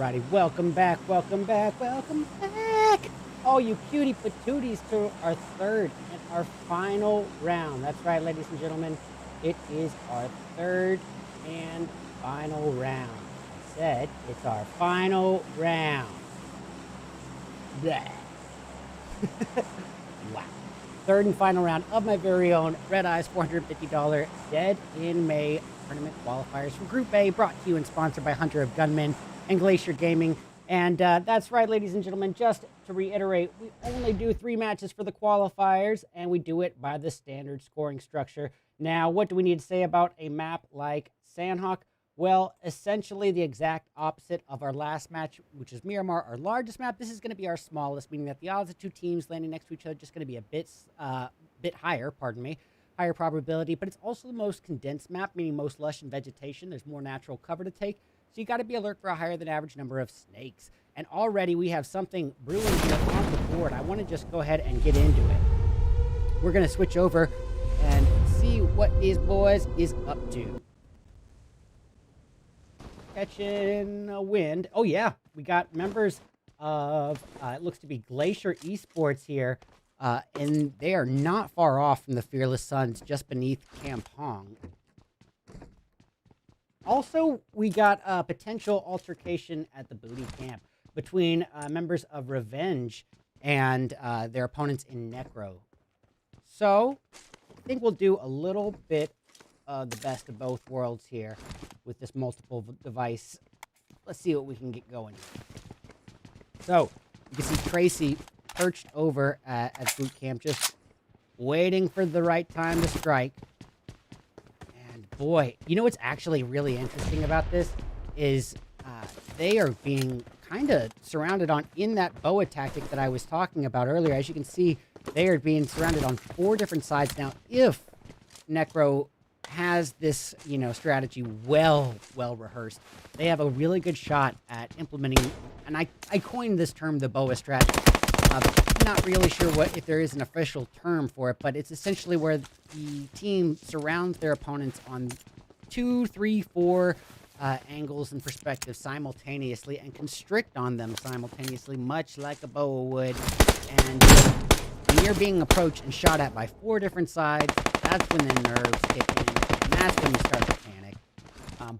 Alrighty, welcome back, welcome back, welcome back! Oh, you cutie patooties to our third and our final round. That's right, ladies and gentlemen. It is our third and final round. I said it's our final round. Blah. Wow. Third and final round of my very own RedEyes $450 Dead in May tournament qualifiers for Group A, brought to you and sponsored by Hunter of Gunmen and Glacier Gaming. And that's right, ladies and gentlemen, just to reiterate, we only do 3 matches for the qualifiers, and we do it by the standard scoring structure. Now, what do we need to say about a map like Sandhawk? Well, essentially the exact opposite of our last match, which is Miramar, our largest map. This is going to be our smallest, meaning that the odds of 2 teams landing next to each other are just going to be a bit higher, higher probability, but it's also the most condensed map, meaning most lush in vegetation. There's more natural cover to take, so you got to be alert for a higher than average number of snakes. And already we have something brewing here on the board. I want to just go ahead and get into it. We're going to switch over and see what these boys is up to. Catching a wind. Oh yeah, we got members of it looks to be Glacier Esports here, and they are not far off from the Fearless Suns, just beneath Camp Hong. Also, we got a potential altercation at the booty camp between members of Revenge and their opponents in Necro. So I think we'll do a little bit of the best of both worlds here with this multiple device. Let's see what we can get going here. So you can see Tracy perched over at boot camp, just waiting for the right time to strike. And boy, you know what's actually really interesting about this is they are being kind of surrounded on in that boa tactic that I was talking about earlier. As you can see, they are being surrounded on 4 different sides. Now, if Necro has this, strategy well rehearsed, they have a really good shot at implementing, and I coined this term the boa strat. Not really sure if there is an official term for it, but it's essentially where the team surrounds their opponents on 2, 3, 4 angles and perspectives simultaneously and constrict on them simultaneously, much like a boa would. And when you're being approached and shot at by 4 different sides, that's when the nerves kick in, and that's when you start to panic.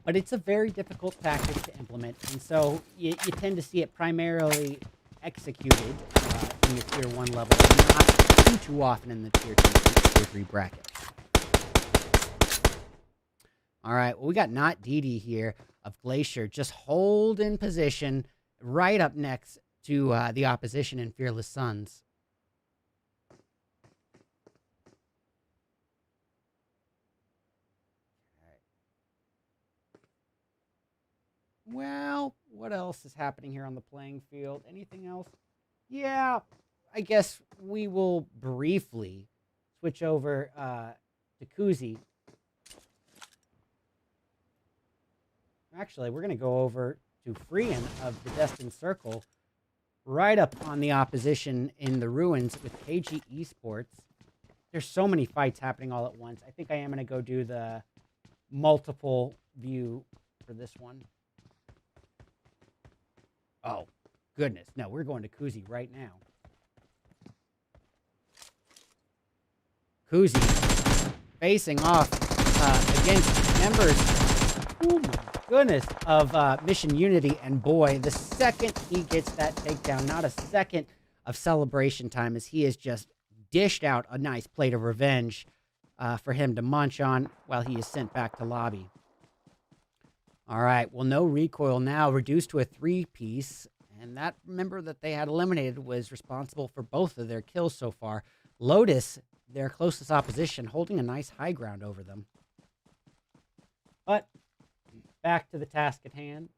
But it's a very difficult tactic to implement, and so you tend to see it primarily executed in the Tier 1 level, and not too often in the Tier 2, Tier 3 bracket. All right, well, we got Not Didi here of Glacier, just hold in position right up next to the opposition in Fearless Suns. Well, what else is happening here on the playing field? Anything else? Yeah, I guess we will briefly switch over to Kuzi. Actually, we're going to go over to Freehan of the Destined Circle, right up on the opposition in the ruins with KG Esports. There's so many fights happening all at once. I think I am going to go do the multiple view for this one. Oh, goodness. No, we're going to Kuzi right now. Kuzi facing off against members, oh my goodness, of Mission Unity. And boy, the second he gets that takedown, not a second of celebration time, as he has just dished out a nice plate of revenge for him to munch on while he is sent back to lobby. All right, well, no recoil now, reduced to a 3-piece, and that member that they had eliminated was responsible for both of their kills so far. Lotus, their closest opposition, holding a nice high ground over them. But back to the task at hand.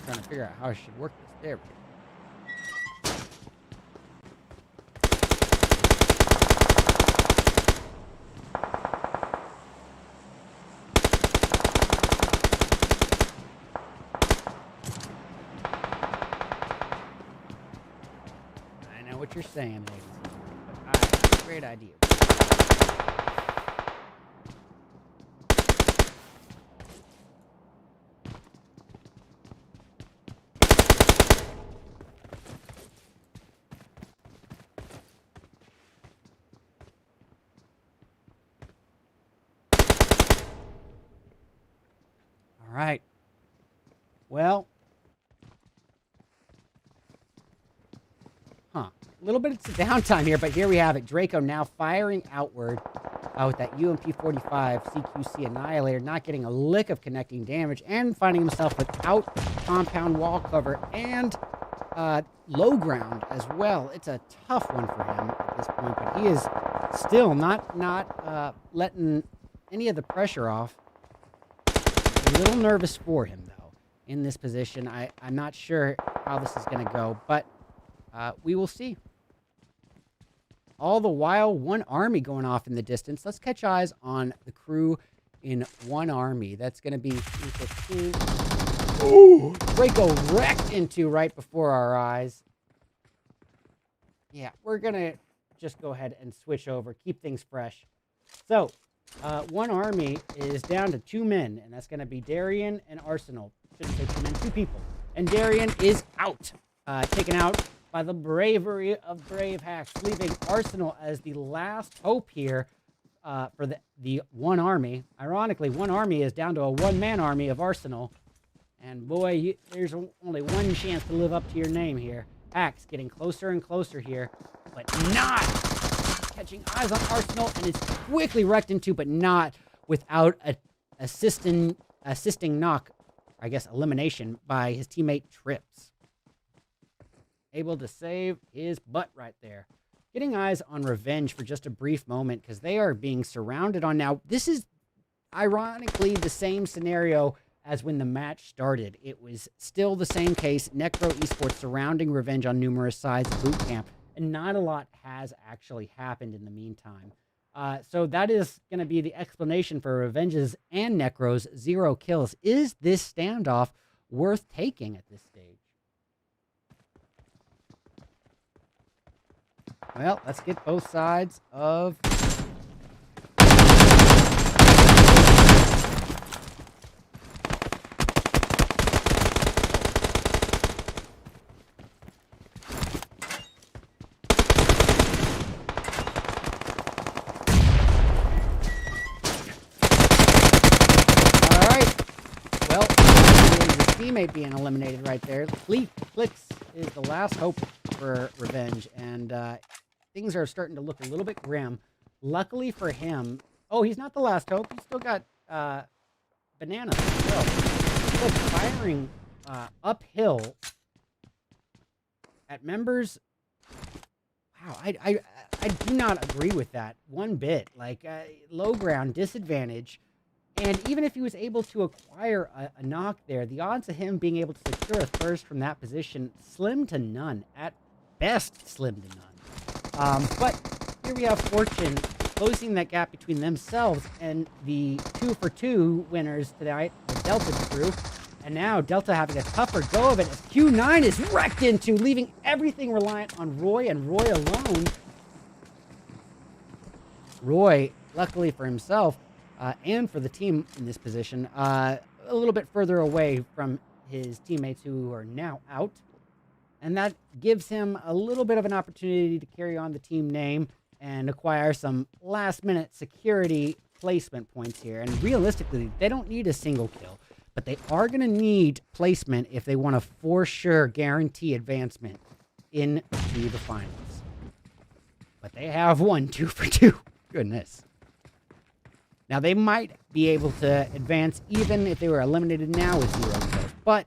Trying to figure out how I should work this. There we go. saying, ladies and gentlemen. But I have a great idea. All right. Well, a little bit of downtime here, but here we have it. Draco now firing outward with that UMP-45 CQC Annihilator, not getting a lick of connecting damage and finding himself without compound wall cover and low ground as well. It's a tough one for him at this point, but he is still not letting any of the pressure off. A little nervous for him, though, in this position. I'm not sure how this is going to go, but we will see. All the while, one army going off in the distance. Let's catch eyes on the crew in one army. That's going to be 315. Ooh, Draco wrecked into right before our eyes. Yeah, we're going to just go ahead and switch over, keep things fresh. So, one army is down to 2 men, and that's going to be Darian and Arsenal. Shouldn't say 2 men, 2 people. And Darian is out, taken out by the bravery of Brave Hacks, leaving Arsenal as the last hope here for the one army. Ironically, one army is down to a one-man army of Arsenal. And boy, there's only one chance to live up to your name here. Hacks getting closer and closer here, but not catching eyes on Arsenal, and it's quickly wrecked into, but not without a assisting knock, I guess elimination, by his teammate Trips. Able to save his butt right there. Getting eyes on Revenge for just a brief moment, because they are being surrounded on now. This is ironically the same scenario as when the match started. It was still the same case. Necro Esports surrounding Revenge on numerous sides of boot camp, and not a lot has actually happened in the meantime. So that is going to be the explanation for Revenge's and Necro's 0 kills. Is this standoff worth taking at this stage? Well, let's get both sides of... teammate being eliminated right there. Clicks is the last hope for Revenge, and things are starting to look a little bit grim. Luckily for him, oh, he's not the last hope. He's still got Banana still firing uphill at members. Wow, I do not agree with that one bit. Like low ground disadvantage. And even if he was able to acquire a knock there, the odds of him being able to secure a first from that position, slim to none. At best, slim to none. But here we have Fortune closing that gap between themselves and the 2-for-2 winners tonight, the Delta crew. And now Delta having a tougher go of it as Q9 is wrecked into, leaving everything reliant on Roy and Roy alone. Roy, luckily for himself, and for the team in this position, a little bit further away from his teammates who are now out. And that gives him a little bit of an opportunity to carry on the team name and acquire some last-minute security placement points here. And realistically, they don't need a single kill, but they are going to need placement if they want to for sure guarantee advancement into the finals. But they have won 2-for-2. Goodness. Now, they might be able to advance even if they were eliminated now with 0 kills, but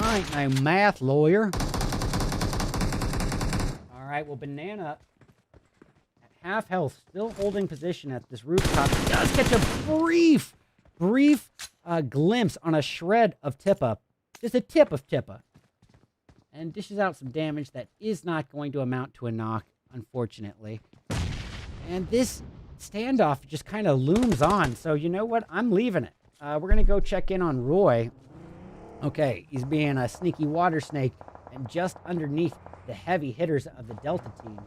I ain't no math lawyer. All right, well, Banana at half health, still holding position at this rooftop. Does catch a brief glimpse on a shred of Tippa, just a tip of Tippa, and dishes out some damage that is not going to amount to a knock, unfortunately. And this standoff just kind of looms on. So you know what? I'm leaving it. We're going to go check in on Roy. Okay, he's being a sneaky water snake. And just underneath the heavy hitters of the Delta team.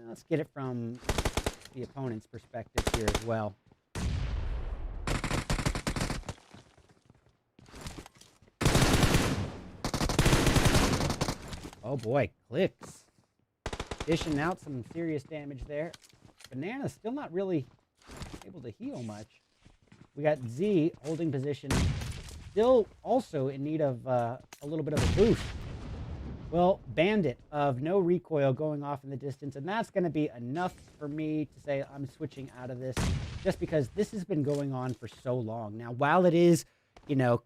Let's get it from the opponent's perspective here as well. Oh boy, clicks. Dishing out some serious damage there. Banana's still not really able to heal much. We got Z holding position, still also in need of a little bit of a boost. Well, Bandit of no recoil going off in the distance, and that's going to be enough for me to say I'm switching out of this, just because this has been going on for so long. Now, while it is, you know,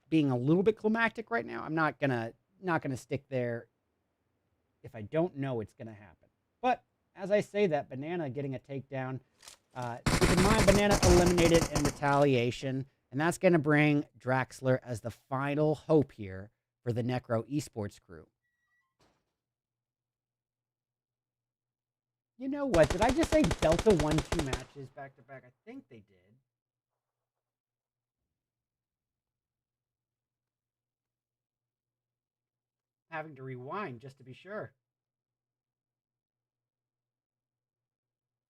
being a little bit climactic right now, I'm not gonna stick there if I don't know it's gonna happen. But as I say that, Banana getting a takedown. Keep in mind, Banana eliminated in retaliation. And that's going to bring Draxler as the final hope here for the Necro Esports crew. You know what? Did I just say Delta won 2 matches back-to-back? I think they did. Having to rewind just to be sure.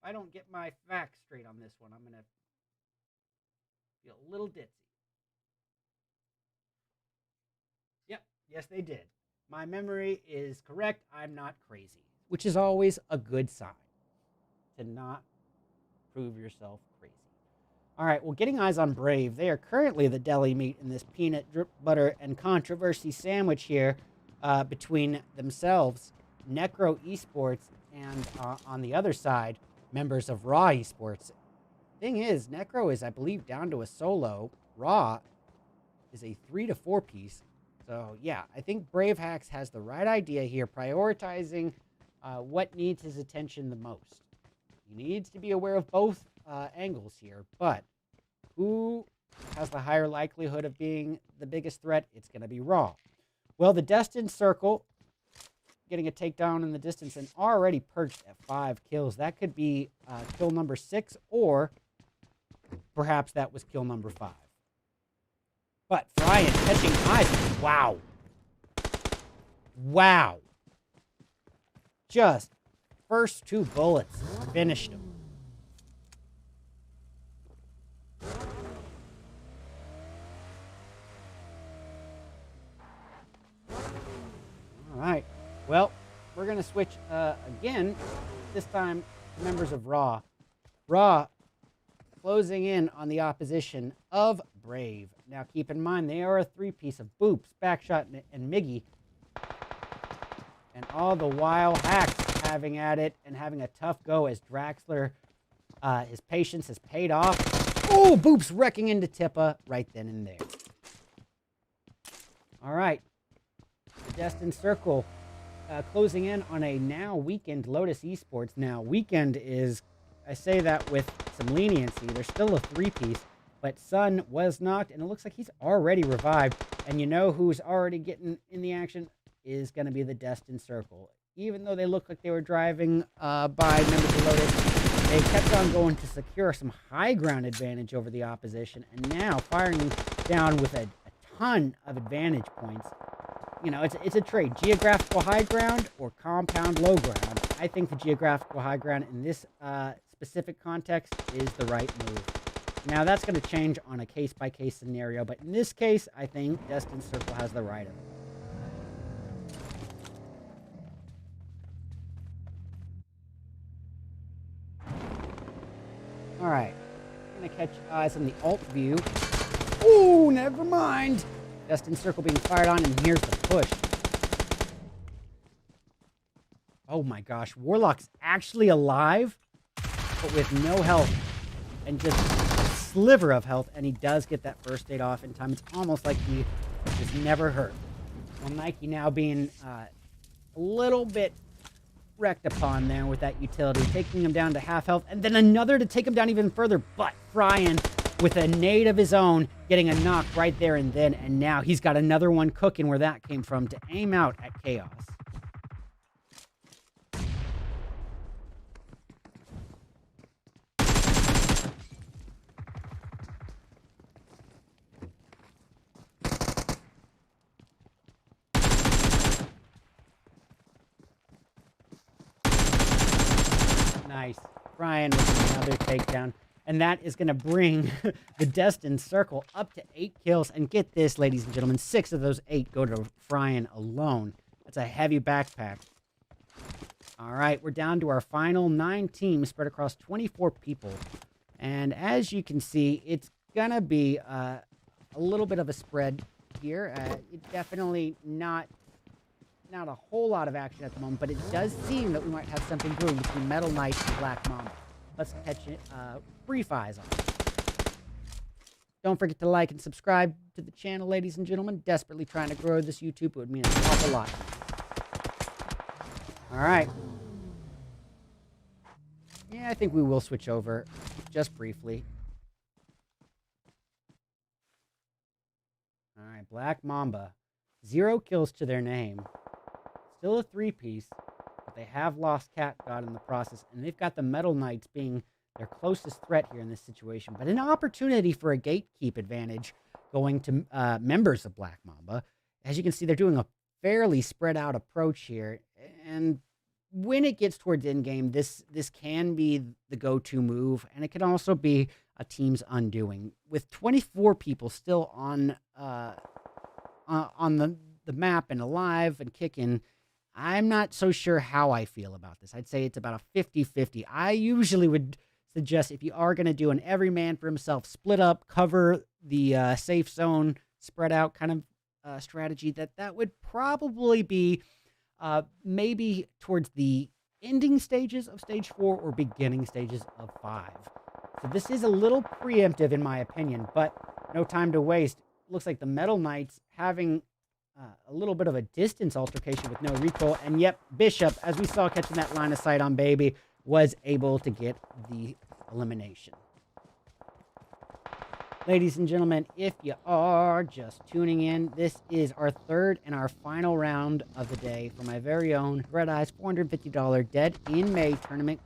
If I don't get my facts straight on this one, I'm going to feel a little ditzy. Yep, yes they did. My memory is correct. I'm not crazy, which is always a good sign, to not prove yourself crazy. All right, well, getting eyes on Brave. They are currently the deli meat in this peanut, drip butter, and controversy sandwich here between themselves, Necro Esports, and on the other side, members of Raw Esports. Thing is, Necro is, I believe, down to a solo. Raw is a 3 to 4 piece. So, yeah, I think Brave Hacks has the right idea here, prioritizing what needs his attention the most. He needs to be aware of both angles here, but who has the higher likelihood of being the biggest threat? It's going to be Raw. Well, the Destined Circle getting a takedown in the distance and already perched at 5 kills. That could be kill number 6, or perhaps that was kill number 5. But Brian catching eyes. Wow. Wow. Just first 2 bullets finished him. All right. Well, we're going to switch again, this time to members of Raw. Raw closing in on the opposition of Brave. Now, keep in mind, they are a 3-piece of Boops, Backshot, and Miggy. And all the while, Hacks having at it and having a tough go as Draxler, his patience has paid off. Oh, Boops wrecking into Tippa right then and there. All right. The Destined Circle closing in on a now weakened Lotus Esports. Now, weakened is, I say that with some leniency. They're still a 3-piece, but Sun was knocked, and it looks like he's already revived. And you know who's already getting in the action is going to be the Destined Circle. Even though they look like they were driving by members of Lotus, they kept on going to secure some high ground advantage over the opposition, and now firing down with a ton of advantage points. You know, it's a trade. Geographical high ground or compound low ground. I think the geographical high ground in this specific context is the right move. Now, that's going to change on a case-by-case scenario, but in this case, I think Destined Circle has the right of it. All right. I'm going to catch eyes on the alt view. Ooh, never mind. Destined Circle being fired on, and here's the push. Oh my gosh, Warlock's actually alive, but with no health and just a sliver of health, and he does get that first aid off in time. It's almost like he was never hurt. Well, Nike now being a little bit wrecked upon there with that utility, taking him down to half health, and then another to take him down even further, but Brian with a nade of his own, getting a knock right there and then, and now he's got another one cooking where that came from to aim out at Chaos. Nice. Brian with another takedown. And that is going to bring the Destined Circle up to 8 kills. And get this, ladies and gentlemen, 6 of those 8 go to Brian alone. That's a heavy backpack. All right, we're down to our final 9 teams spread across 24 people. And as you can see, it's going to be a little bit of a spread here. It's definitely not a whole lot of action at the moment, but it does seem that we might have something brewing between Metal Knight and Black Mamba. Let's catch it, brief eyes on it. Don't forget to like and subscribe to the channel, ladies and gentlemen. Desperately trying to grow this YouTube. It would mean an awful lot. All right. Yeah, I think we will switch over just briefly. All right, Black Mamba. 0 kills to their name. Still a 3-piece, but they have lost Cat God in the process, and they've got the Metal Knights being their closest threat here in this situation. But an opportunity for a gatekeep advantage going to members of Black Mamba. As you can see, they're doing a fairly spread out approach here, and when it gets towards endgame, this can be the go-to move, and it can also be a team's undoing. With 24 people still on the map and alive and kicking, I'm not so sure how I feel about this. I'd say it's about a 50-50. I usually would suggest if you are going to do an every man for himself, split up, cover the safe zone, spread out kind of strategy, that would probably be maybe towards the ending stages of stage 4 or beginning stages of 5. So this is a little preemptive in my opinion, but no time to waste. Looks like the Metal Knights having a little bit of a distance altercation with no recoil. And yep, Bishop, as we saw catching that line of sight on Baby, was able to get the elimination. Ladies and gentlemen, if you are just tuning in, this is our third and our final round of the day for my very own RedEyes $450 Dead in May tournament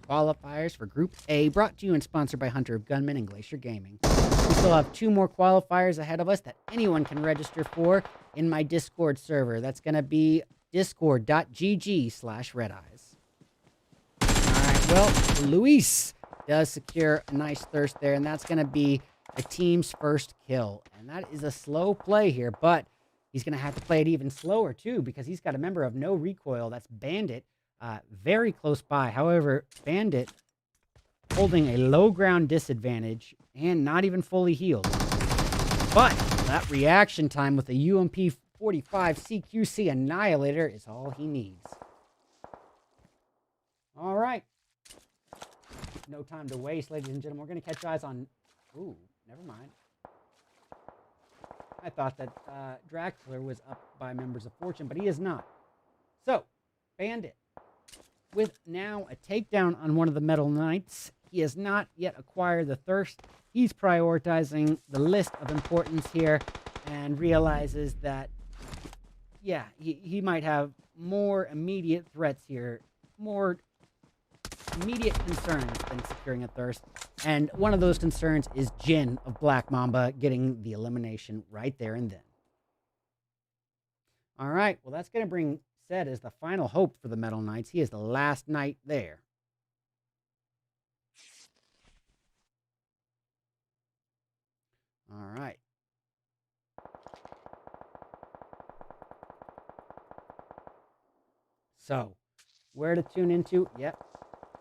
qualifiers for Group A, brought to you and sponsored by Hunter of Gunmen and Glacier Gaming. We still have 2 more qualifiers ahead of us that anyone can register for in my Discord server. That's going to be discord.gg/redeyes. All right, well, Luis does secure a nice thirst there, and that's going to be a team's first kill. And that is a slow play here, but he's going to have to play it even slower, too, because he's got a member of no recoil. That's Bandit, very close by. However, Bandit holding a low ground disadvantage and not even fully healed. But that reaction time with the UMP 45 CQC Annihilator is all he needs. All right. No time to waste, ladies and gentlemen. We're going to catch eyes on... Ooh, never mind. I thought that Draxler was up by members of Fortune, but he is not. So, Bandit, with now a takedown on one of the Metal Knights, he has not yet acquired the thirst. He's prioritizing the list of importance here and realizes that, yeah, he might have more immediate threats here, more immediate concerns than securing a thirst. And one of those concerns is Jin of Black Mamba getting the elimination right there and then. All right, well, that's going to bring Sed as the final hope for the Metal Knights. He is the last knight there. All right. So, where to tune into? Yep.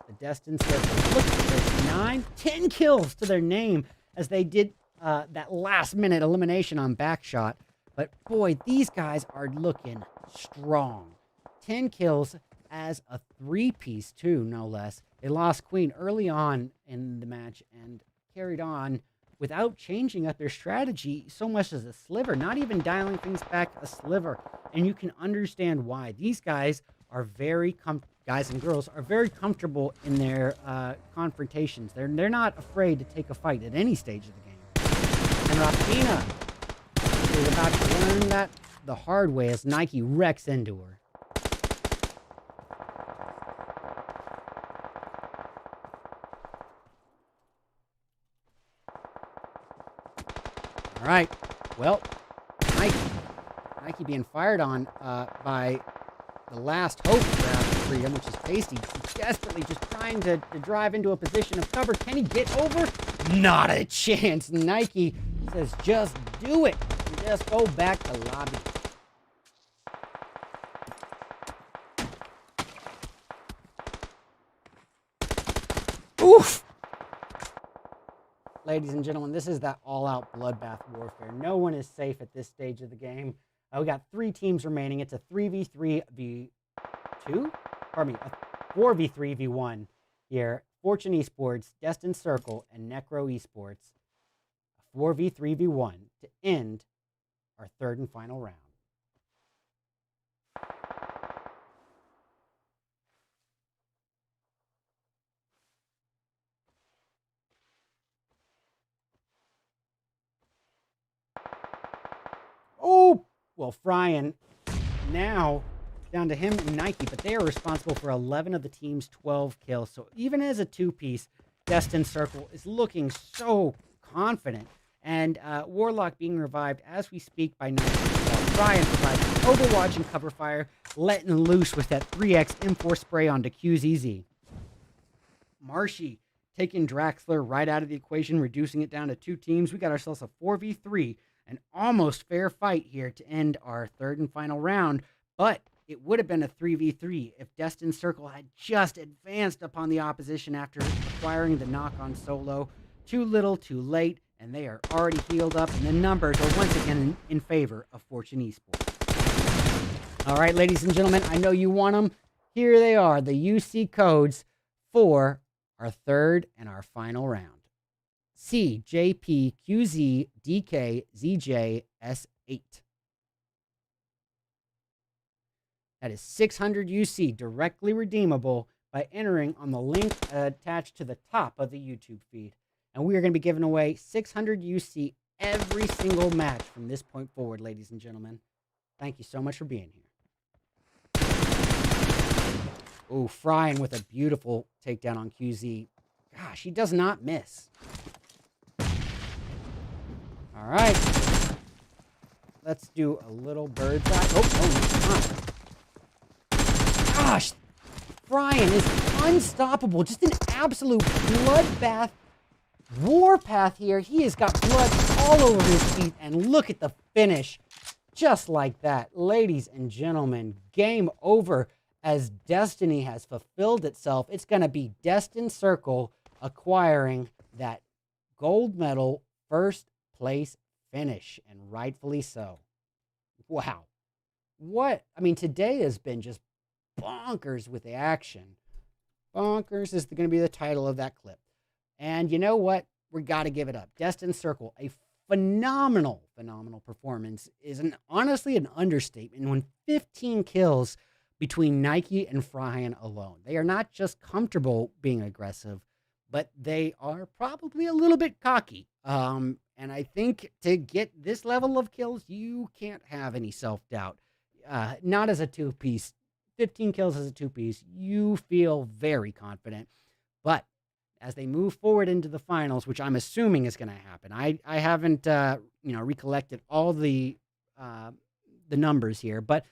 The Destined Circle. Look at this. 9, 10 kills to their name as they did that last-minute elimination on Backshot. But, boy, these guys are looking strong. 10 kills as a 3-piece, too, no less. They lost Queen early on in the match and carried on without changing up their strategy so much as a sliver, not even dialing things back a sliver. And you can understand why. These guys are very guys and girls are very comfortable in their confrontations. They're not afraid to take a fight at any stage of the game. And Rafina is about to learn that the hard way as Nike wrecks into her. All right, well, Nike being fired on by the last hope for Freedom, which is Tasty, desperately just trying to drive into a position of cover. Can he get over? Not a chance. Nike says, just do it. Just go back to lobby. Oof! Ladies and gentlemen, this is that all-out bloodbath warfare. No one is safe at this stage of the game. We got 3 teams remaining. It's a 3v3v2? Pardon me, a 4v3v1 here. Fortune Esports, Destined Circle, and Necro Esports. A 4v3v1 to end our 3rd and final round. Oh! Well, Fryan now down to him and Nike, but they are responsible for 11 of the team's 12 kills. So even as a 2-piece, Destined Circle is looking so confident. And Warlock being revived as we speak by Nike. Fryan provides Overwatch and cover fire, letting loose with that 3x M4 spray onto QZZ. Marshy taking Draxler right out of the equation, reducing it down to 2 teams. We got ourselves a 4v3. An almost fair fight here to end our 3rd and final round, but it would have been a 3v3 if Destined Circle had just advanced upon the opposition after acquiring the knock on Solo. Too little, too late, and they are already healed up, and the numbers are once again in favor of Fortune Esports. All right, ladies and gentlemen, I know you want them. Here they are, the UC codes for our 3rd and our final round. C, J, P, Q, Z, D, K, Z, J, S, 8. That is 600 UC directly redeemable by entering on the link attached to the top of the YouTube feed. And we are going to be giving away 600 UC every single match from this point forward, ladies and gentlemen. Thank you so much for being here. Oh, Fryan with a beautiful takedown on QZ. Gosh, he does not miss. All right. Let's do a little bird's eye. Oh, no, gosh. Fryan is unstoppable. Just an absolute bloodbath warpath here. He has got blood all over his feet. And look at the finish. Just like that. Ladies and gentlemen, game over as Destiny has fulfilled itself. It's going to be Destined Circle acquiring that gold medal first place finish, and rightfully so. Wow. What? I mean, today has been just bonkers with the action. Bonkers is going to be the title of that clip. And you know what? We got to give it up. Destined Circle, a phenomenal performance, is honestly an understatement. When 15 kills between Nike and Fryan alone. They are not just comfortable being aggressive, but they are probably a little bit cocky. And I think to get this level of kills, you can't have any self-doubt. Not as a 2-piece. 15 kills as a 2-piece, you feel very confident. But as they move forward into the finals, which I'm assuming is going to happen, I haven't recollected all the numbers here, but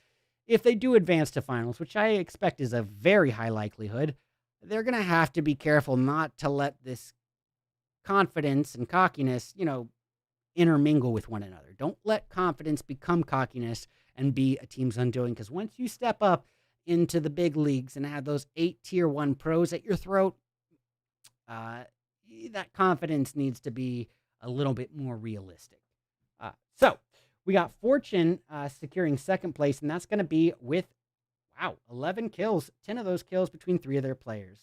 if they do advance to finals, which I expect is a very high likelihood, they're going to have to be careful not to let this confidence and cockiness, intermingle with one another. Don't let confidence become cockiness and be a team's undoing, because once you step up into the big leagues and have those 8 tier 1 pros at your throat, that confidence needs to be a little bit more realistic. So we got Fortune securing 2nd place, and that's going to be with, 11 kills, 10 of those kills between 3 of their players.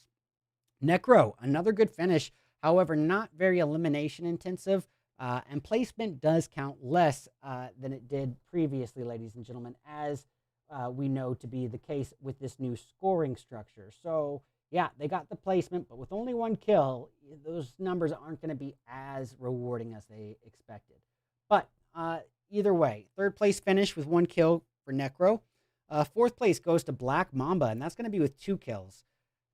Necro, another good finish, however, not very elimination intensive, and placement does count less than it did previously, ladies and gentlemen, as we know to be the case with this new scoring structure. So, yeah, they got the placement, but with only 1 kill, those numbers aren't going to be as rewarding as they expected. But either way, 3rd place finish with 1 kill for Necro. 4th place goes to Black Mamba, and that's going to be with 2 kills.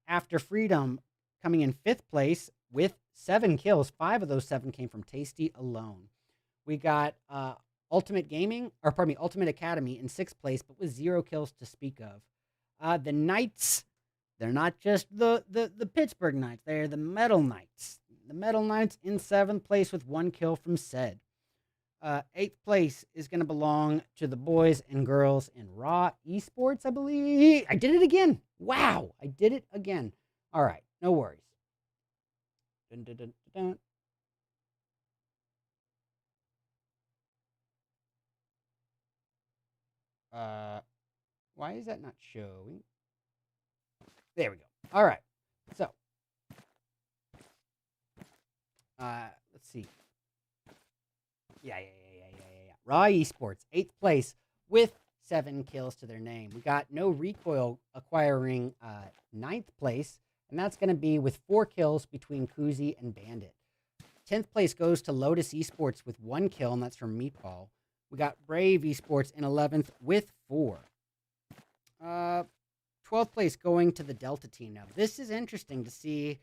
After Freedom coming in 5th place with 7 kills. 5 of those 7 came from Tasty alone. We got Ultimate Academy in 6th place, but with 0 kills to speak of. The Knights, they're not just the Pittsburgh Knights, they're the Metal Knights. The Metal Knights in 7th place with 1 kill from said. 8th place is going to belong to the boys and girls in Raw Esports, I believe. I did it again. Wow, I did it again. All right, no worries. Dun, dun, dun, dun, dun. Why is that not showing? There we go. All right. So, let's see. Yeah. Raw Esports, 8th place with 7 kills to their name. We got No Recoil acquiring 9th place, and that's going to be with 4 kills between Kuzi and Bandit. 10th place goes to Lotus Esports with 1 kill, and that's from Meatball. We got Brave Esports in 11th with 4. 12th place going to the Delta team. Now, this is interesting to see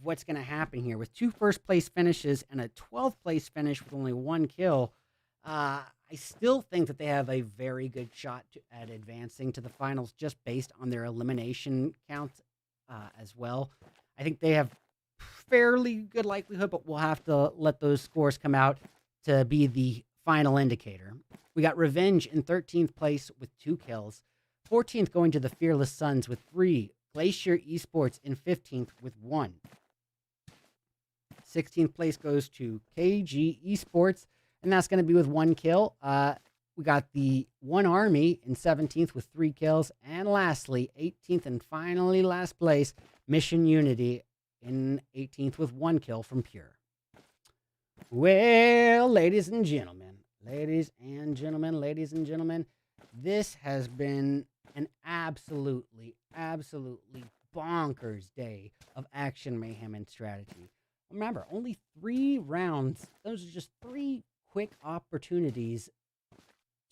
what's going to happen here. With 2 first-place finishes and a 12th place finish with only 1 kill, I still think that they have a very good shot at advancing to the finals just based on their elimination count as well. I think they have fairly good likelihood, but we'll have to let those scores come out to be the final indicator. We got Revenge in 13th place with 2 kills. 14th going to the Fearless Suns with 3. Glacier Esports in 15th with 1. 16th place goes to KG Esports, and that's going to be with 1 kill. We got the One Army in 17th with 3 kills. And lastly, 18th and finally last place, Mission Unity in 18th with 1 kill from Pure. Well, ladies and gentlemen, this has been an absolutely bonkers day of action, mayhem, and strategy. Remember, only 3 rounds. Those are just 3 quick opportunities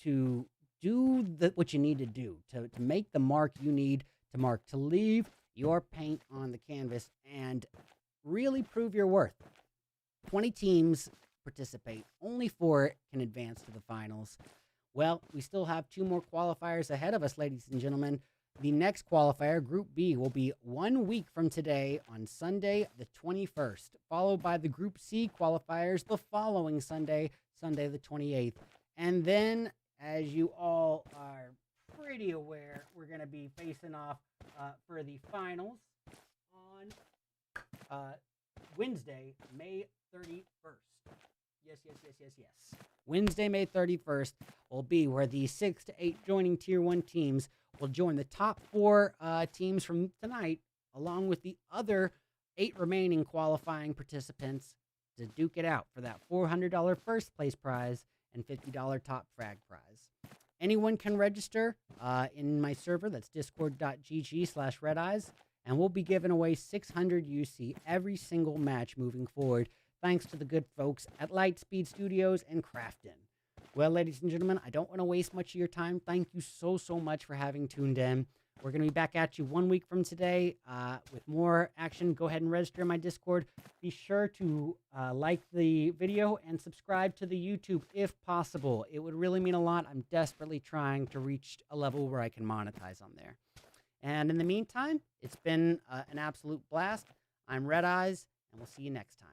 to do what you need to do, to make the mark you need to mark, to leave your paint on the canvas and really prove your worth. 20 teams participate. Only 4 can advance to the finals. Well, we still have 2 more qualifiers ahead of us, ladies and gentlemen. The next qualifier, Group B, will be 1 week from today on Sunday the 21st, followed by the Group C qualifiers the following Sunday, Sunday the 28th. And then, as you all are pretty aware, we're going to be facing off for the finals on Wednesday, May 31st. Yes. Wednesday, May 31st will be where the 6 to 8 joining Tier 1 teams will join the top 4 teams from tonight, along with the other 8 remaining qualifying participants to duke it out for that $400 first place prize and $50 top frag prize. Anyone can register in my server. That's discord.gg/redeyes, and we'll be giving away 600 UC every single match moving forward, thanks to the good folks at Lightspeed Studios and Crafton. Well, ladies and gentlemen, I don't want to waste much of your time. Thank you so much for having tuned in. We're going to be back at you 1 week from today with more action. Go ahead and register in my Discord. Be sure to like the video and subscribe to the YouTube if possible. It would really mean a lot. I'm desperately trying to reach a level where I can monetize on there. And in the meantime, it's been an absolute blast. I'm RedEyes, and we'll see you next time.